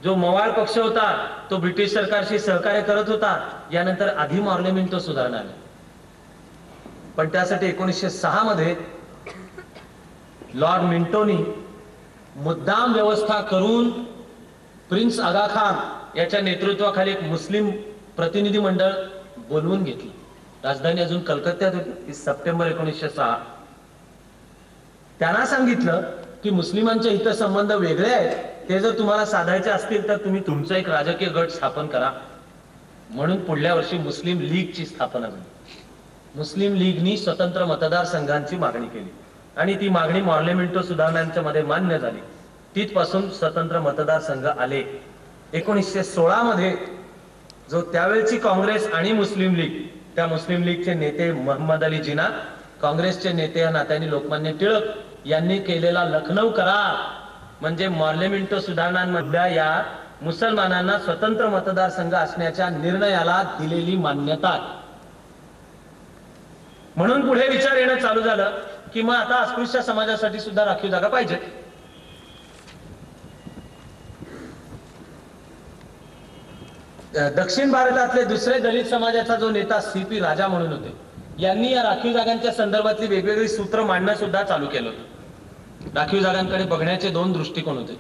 जो मवाळ पक्ष होता तो ब्रिटिश सरकारशी सहकार्य करत होता. यानंतर आधी मॉर्ले मिंटो सुधारणा आली. पण त्यासाठी 1906 मध्ये लॉर्ड मिंटोनी मुद्दाम व्यवस्था करून प्रिन्स आगा खान याच्या नेतृत्वाखाली एक मुस्लिम प्रतिनिधी मंडळ बोलवून घेतलं. राजधानी अजून कलकत्त्यात होती. सप्टेंबर 1906. त्यांना सांगितलं की मुस्लिमांचे हितसंबंध वेगळे आहेत, ते जर तुम्हाला साधायचे असतील तर तुम्ही तुमचा एक राजकीय गट स्थापन करा. म्हणून पुढल्या वर्षी मुस्लिम लीगची स्थापना झाली. मुस्लिम लीगनी स्वतंत्र मतदारसंघांची मागणी केली आणि ती मागणी मॉर्ले मिंटो सुधारणांच्या मध्ये मान्य झाली. तिथपासून स्वतंत्र मतदारसंघ आले. 1916 मध्ये जो त्यावेळची काँग्रेस आणि मुस्लिम लीग, त्या मुस्लिम लीगचे नेते मोहम्मद अली जिना, काँग्रेसचे नेते या नात्याने लोकमान्य टिळक यांनी केलेला लखनौ करार म्हणजे मॉर्ले मिंटो सुधारणांमधल्या या मुसलमानांना स्वतंत्र मतदारसंघ असण्याच्या निर्णयाला दिलेली मान्यता. म्हणून पुढे विचार येणं चालू झालं की मग आता अस्पृश्य समाजासाठी सुद्धा राखीव जागा पाहिजे. दक्षिण भारतातले दुसरे दलित समाजाचा जो नेता CP राजा म्हणून होते, यांनी या राखीव जागांच्या संदर्भातली वेगवेगळी सूत्र मांडणं सुद्धा चालू केलं होतं. राखीव जागांकडे बघण्याचे 2 दृष्टिकोन होते.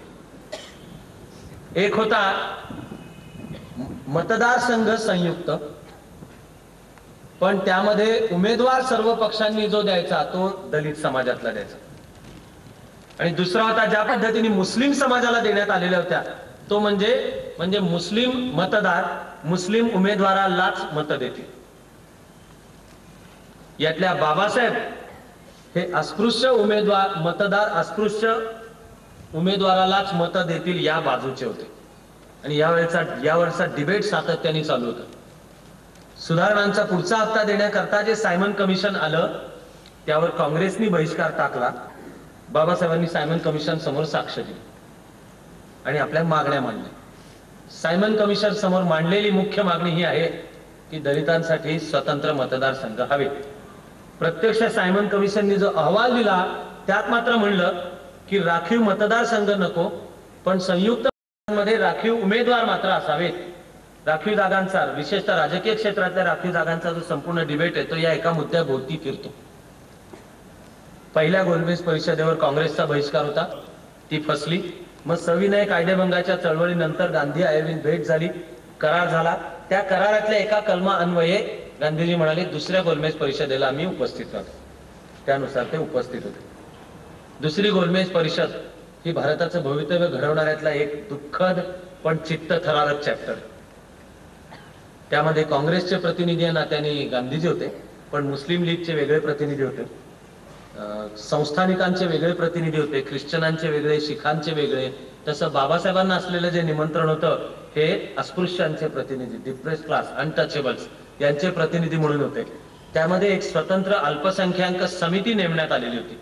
एक होता मतदारसंघ संयुक्त, पण त्यामध्ये उमेदवार सर्व पक्षांनी जो द्यायचा तो दलित समाजातला द्यायचा. आणि दुसरा होता ज्या पद्धतीने मुस्लिम समाजाला देण्यात आलेल्या होत्या तो म्हणजे मुस्लिम मतदार मुस्लिम उमेदवारालाच मत देतील. यातल्या बाबासाहेब हे अस्पृश्य उमेदवार मतदार अस्पृश्य उमेदवारालाच मतं देतील या बाजूचे होते आणि यावेळचा डिबेट सातत्याने चालू होता. सुधारणांचा पुढचा हप्ता देण्याकरता जे सायमन कमिशन आलं त्यावर काँग्रेसनी बहिष्कार टाकला. बाबासाहेबांनी सायमन कमिशन समोर साक्ष दिली आणि आपल्या मागण्या मांडल्या. सायमन कमिशन समोर मांडलेली मुख्य मागणी ही आहे की दलितांसाठी स्वतंत्र मतदारसंघ हवे. प्रत्यक्ष सायमन कमिशननी जो अहवाल दिला त्यात मात्र म्हणलं की राखीव मतदारसंघ नको, पण संयुक्त मध्ये राखीव उमेदवार मात्र असावेत. राखीव जागांचा, विशेषतः राजकीय क्षेत्रातल्या राखीव जागांचा जो संपूर्ण डिबेट आहे तो या एका मुद्द्याभोवती फिरतो. पहिल्या गोलमेज परिषदेवर काँग्रेसचा बहिष्कार होता, ती फसली. मग सविनय कायदेभंगाच्या चळवळीनंतर गांधी आयोगीन भेट झाली, करार झाला. त्या करारातल्या एका कलमा अन्वये गांधीजी म्हणाले दुसऱ्या गोलमेज परिषदेला आम्ही उपस्थित राहतो. त्यानुसार ते उपस्थित होते. दुसरी गोलमेज परिषद ही भारताचं भवितव्य घडवणाऱ्यातला एक दुःखद पण चित्तथरारक चॅप्टर. त्यामध्ये काँग्रेसचे प्रतिनिधी नात्याने गांधीजी होते, पण मुस्लिम लीगचे वेगळे प्रतिनिधी होते, संस्थानिकांचे वेगळे प्रतिनिधी होते, ख्रिश्चनांचे वेगळे, शिखांचे वेगळे. तसं बाबासाहेबांना असलेलं जे निमंत्रण होतं हे अस्पृश्यांचे प्रतिनिधी, डिप्रेस क्लास, अनटचेबल्स यांचे प्रतिनिधी म्हणून होते. त्यामध्ये एक स्वतंत्र अल्पसंख्याक समिती नेमण्यात आलेली होती.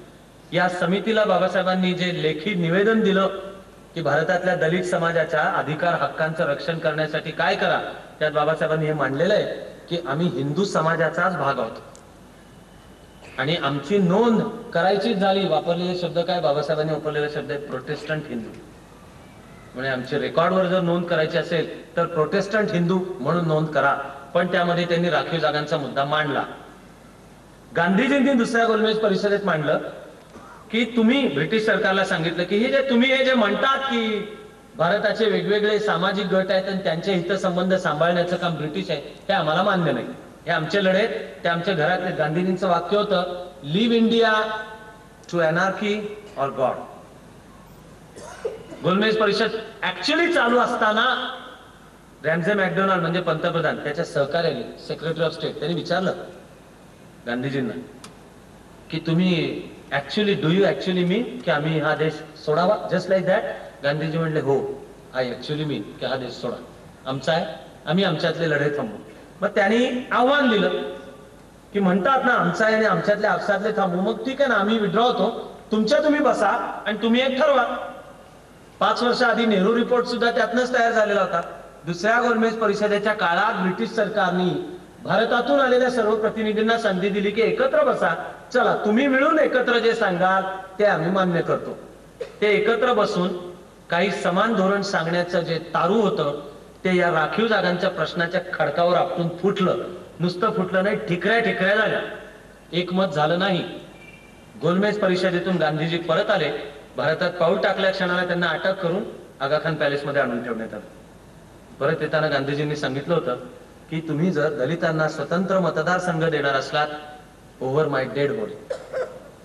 या समितीला बाबासाहेबांनी जे लेखी निवेदन दिलं की भारतातल्या दलित समाजाच्या अधिकार हक्कांचं रक्षण करण्यासाठी काय करा, त्यात बाबासाहेबांनी हे मांडलेलं आहे की आम्ही हिंदू समाजाचाच भाग आहोत आणि आमची नोंद करायचीच झाली. वापरलेले शब्द काय, बाबासाहेबांनी वापरलेला शब्द आहे प्रोटेस्टंट हिंदू. म्हणजे आमच्या रेकॉर्डवर जर नोंद करायची असेल तर प्रोटेस्टंट हिंदू म्हणून नोंद करा. पण त्यामध्ये त्यांनी राखीव जागांचा मुद्दा मांडला. गांधीजींनी दुसऱ्या गोलमेज परिषदेत मांडलं की तुम्ही ब्रिटिश सरकारला सांगितलं की हे जे म्हणतात की भारताचे वेगवेगळे सामाजिक गट आहेत आणि त्यांचे हितसंबंध सांभाळण्याचं काम ब्रिटिश आहे, हे आम्हाला मान्य नाही. हे आमचे लढे, ते आमच्या घरातले. गांधीजींचं वाक्य होतं leave India to anarchy or God. गोलमेज परिषद ऍक्च्युअली चालू असताना रॅमझे मॅकडोनाल्ड म्हणजे पंतप्रधान, त्याच्या सहकार्याने सेक्रेटरी ऑफ स्टेट, त्यांनी विचारलं गांधीजींना की तुम्ही ऍक्च्युअली डू यू ऍक्च्युअली मीन की आम्ही हा देश सोडावा, जस्ट लाईक दॅट. गांधीजी म्हणले हो, आय ऍक्च्युअली मीन की हा देश सोडा, आमचा आहे, आम्ही आमच्यातले लढे थांबवू. मग त्यांनी आव्हान दिलं की म्हणतात ना आमचा आहे आणि आमच्यातले आपसातले थांबवू, मग ठीक आहे ना, आम्ही विड्रॉ होतो, तुमच्या तुम्ही बसा आणि तुम्ही एक ठरवा. 5 वर्ष आधी नेहरू रिपोर्ट सुद्धा त्यातनच तयार झालेला होता. दुसऱ्या गोलमेज परिषदेच्या काळात ब्रिटिश सरकारने भारतातून आलेल्या सर्व प्रतिनिधींना संधी दिली की एकत्र बसा, चला तुम्ही मिळून एकत्र जे सांगाल ते आम्ही मान्य करतो. ते एकत्र बसून काही समान धोरण सांगण्याचं जे तारू होतं ते या राखीव जागांच्या प्रश्नाच्या खडकावर आपटून फुटलं. नुसतं फुटलं नाही, ठिकऱ्या झाल्या. एकमत झालं नाही. गोलमेज परिषदेतून गांधीजी परत आले. भारतात पाऊल टाकल्या क्षणाला त्यांना अटक करून आगा खान पॅलेसमध्ये आणून ठेवण्यात आलं. परत येताना गांधीजींनी सांगितलं होतं की तुम्ही जर दलितांना स्वतंत्र मतदारसंघ देणार असलात, ओव्हर माय डेड बॉडी.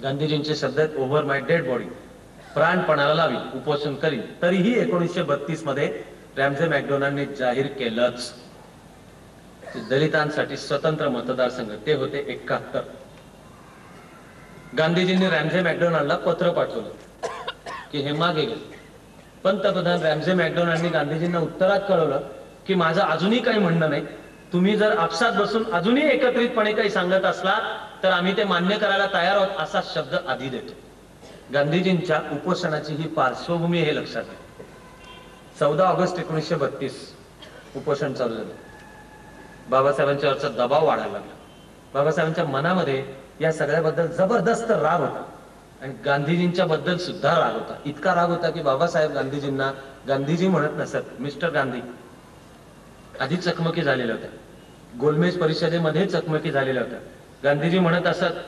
गांधीजींचे शब्द आहेत ओव्हर माय डेड बॉडी, प्राणपणाला लावी, उपोषण करीन. तरीही 1932 मध्ये रॅमझे मॅकडोनाल्डने जाहीर केलंच दलितांसाठी स्वतंत्र मतदारसंघ. ते होते 71. गांधीजींनी रॅमझे मॅकडोनाल्डला पत्र पाठवलं की हे मागे गेले. पंतप्रधान रॅमझे मॅकडोनाल्डनी गांधीजींना उत्तरात कळवलं की माझं अजूनही काही म्हणणं नाही, तुम्ही जर आपसात बसून अजूनही एकत्रितपणे काही सांगत असलात तर आम्ही ते मान्य करायला तयार आहोत, असा शब्द आधी देतो. गांधीजींच्या उपोषणाची ही पार्श्वभूमी हे लक्षात घ्या. 14 ऑगस्ट 1932 उपोषण चालू झालं. बाबासाहेबांच्यावरचा दबाव वाढायला लागला. बाबासाहेबांच्या मनामध्ये या सगळ्याबद्दल जबरदस्त राग होता आणि गांधीजींच्या बद्दल सुद्धा राग होता. इतका राग होता की बाबासाहेब गांधीजींना गांधीजी म्हणत नसत, मिस्टर गांधी. आधी चकमकी झालेल्या होत्या, गोलमेज परिषदेमध्ये चकमकी झालेल्या होत्या. गांधीजी म्हणत असत,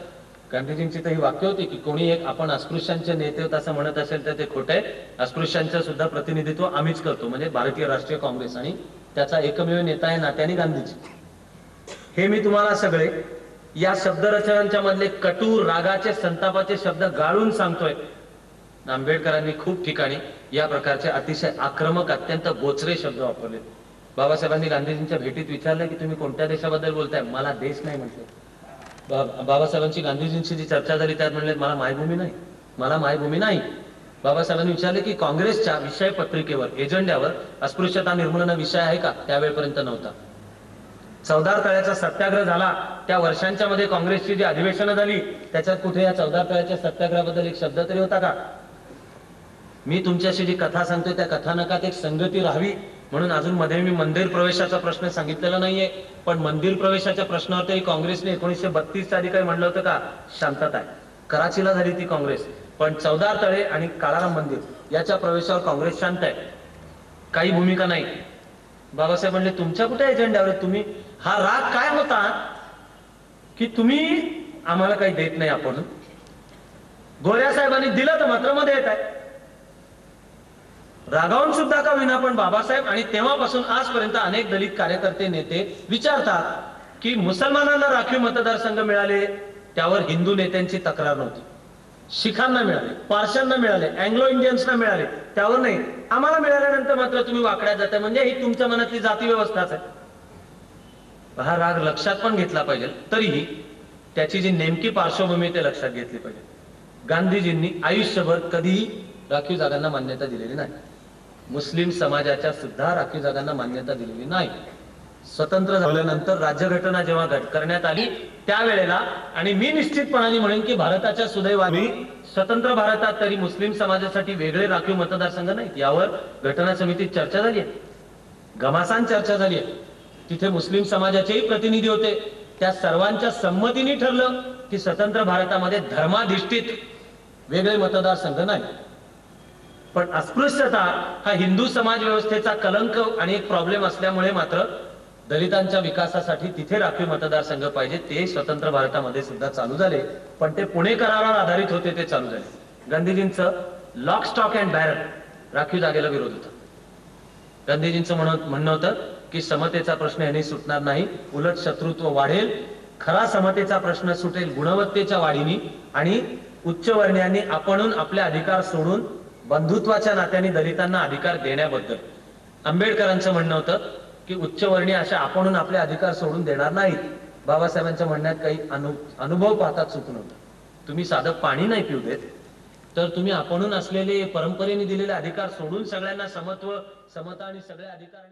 गांधीजींची तर ही वाक्य होती की कोणी एक आपण अस्पृश्यांचे नेते होत असं म्हणत असेल तर ते खोटे आहे. अस्पृश्यांचं सुद्धा प्रतिनिधित्व आम्हीच करतो, म्हणजे भारतीय राष्ट्रीय काँग्रेस, आणि त्याचा एकमेव नेता आहे नात्याने गांधीजी. हे मी तुम्हाला सगळे या शब्दरचनांच्या मधले कटू, रागाचे, संतापाचे शब्द गाळून सांगतोय. आंबेडकरांनी खूप ठिकाणी या प्रकारचे अतिशय आक्रमक, अत्यंत बोचरे शब्द वापरले. बाबासाहेबांनी गांधीजींच्या भेटीत विचारलं की तुम्ही कोणत्या देशाबद्दल बोलताय? मला देश नाही म्हटले. बाबासाहेबांची गांधीजींची जी चर्चा झाली त्यात म्हणले मला मायभूमी नाही, मला मायभूमी नाही. बाबासाहेबांनी विचारले की काँग्रेसच्या विषय पत्रिकेवर एजेंड्यावर अस्पृश्यता निर्मूलन विषय आहे का? त्यावेळेपर्यंत नव्हता. चौदार तळ्याचा सत्याग्रह झाला त्या वर्षांच्या मध्ये काँग्रेसची जी अधिवेशनं झाली त्याच्यात कुठे या चौदार तळ्याच्या सत्याग्रहाबद्दल एक शब्द तरी होता का? मी तुमच्याशी जी कथा सांगतोय त्या कथानकात एक संगती राहावी म्हणून अजून मध्ये मी मंदिर प्रवेशाचा प्रश्न सांगितलेला नाहीये, पण मंदिर प्रवेशाच्या प्रश्नावर तरी काँग्रेसने 1932 आधी काही म्हणलं होतं का? शांतता आहे. कराचीला झाली ती काँग्रेस, पण चौदार तळे आणि काळाराम मंदिर याच्या प्रवेशावर काँग्रेस शांत आहे, काही भूमिका नाही. बाबासाहेब म्हणले तुमच्या कुठे एजेंड्यावर? तुम्ही हा राग काय होता की तुम्ही आम्हाला काही देत नाही? आपण गोऱ्या साहेबांनी दिलं तर मात्र मध्ये येत आहे. रागावून सुद्धा का विना पण बाबासाहेब आणि तेव्हापासून आजपर्यंत अनेक दलित कार्यकर्ते नेते विचारतात की मुसलमानांना राखीव मतदारसंघ मिळाले त्यावर हिंदू नेत्यांची तक्रार नव्हती, शिखांना मिळाले, पारशांना मिळाले, अँग्लो इंडियन्सना मिळाले, त्यावर नाही. आम्हाला मिळाल्यानंतर मात्र तुम्ही वाकड्यात जाताय, म्हणजे ही तुमच्या मनातली जाती व्यवस्थाच आहे. हा राग लक्षात पण घेतला पाहिजे. तरीही त्याची जी नेमकी पार्श्वभूमी ते लक्षात घेतली पाहिजे. गांधीजींनी आयुष्यभर कधीही राखीव जागांना मान्यता दिलेली नाही. मुस्लिम समाजाच्या सुद्धा राखीव जागांना मान्यता दिलेली नाही. स्वतंत्र झाल्यानंतर राज्यघटना जेव्हा करण्यात आली त्यावेळेला, आणि मी निश्चितपणाने म्हणेन की भारताच्या सुदैवाने स्वतंत्र भारतात तरी मुस्लिम समाजासाठी वेगळे राखीव मतदारसंघ नाहीत. यावर घटना समितीत चर्चा झाली आहे, घमासान चर्चा झाली आहे. तिथे मुस्लिम समाजाचेही प्रतिनिधी होते. त्या सर्वांच्या संमतीने ठरलं की स्वतंत्र भारतामध्ये धर्माधिष्ठित वेगळे मतदारसंघ नाही. पण अस्पृश्यता हा हिंदू समाज व्यवस्थेचा कलंक आणि एक प्रॉब्लेम असल्यामुळे मात्र दलितांच्या विकासासाठी तिथे राखीव मतदारसंघ पाहिजे, ते स्वतंत्र भारतामध्ये सुद्धा चालू झाले. पण ते पुणे करारावर आधारित होते, ते चालू झाले. गांधीजींचं लॉक स्टॉक अँड बॅरल राखीव जागेला विरोध होता. गांधीजींचं म्हणणं होतं की समतेचा प्रश्न याने सुटणार नाही, उलट शत्रुत्व वाढेल. खरा समतेचा प्रश्न सुटेल गुणवत्तेच्या वाढीने आणि उच्चवर्णीयांनी आपणून आपले अधिकार सोडून बंधुत्वाच्या नात्याने दलितांना अधिकार देण्याबद्दल. आंबेडकरांचं म्हणणं होतं की उच्चवर्णीय अशा आपणून आपले अधिकार सोडून देणार नाहीत. बाबासाहेबांच्या म्हणण्यात काही अनुभव पाहता चूक नव्हतं. तुम्ही साधं पाणी नाही पिऊ देत तर तुम्ही आपणून असलेले परंपरेने दिलेले अधिकार सोडून सगळ्यांना समत्व, समता आणि सगळे अधिकार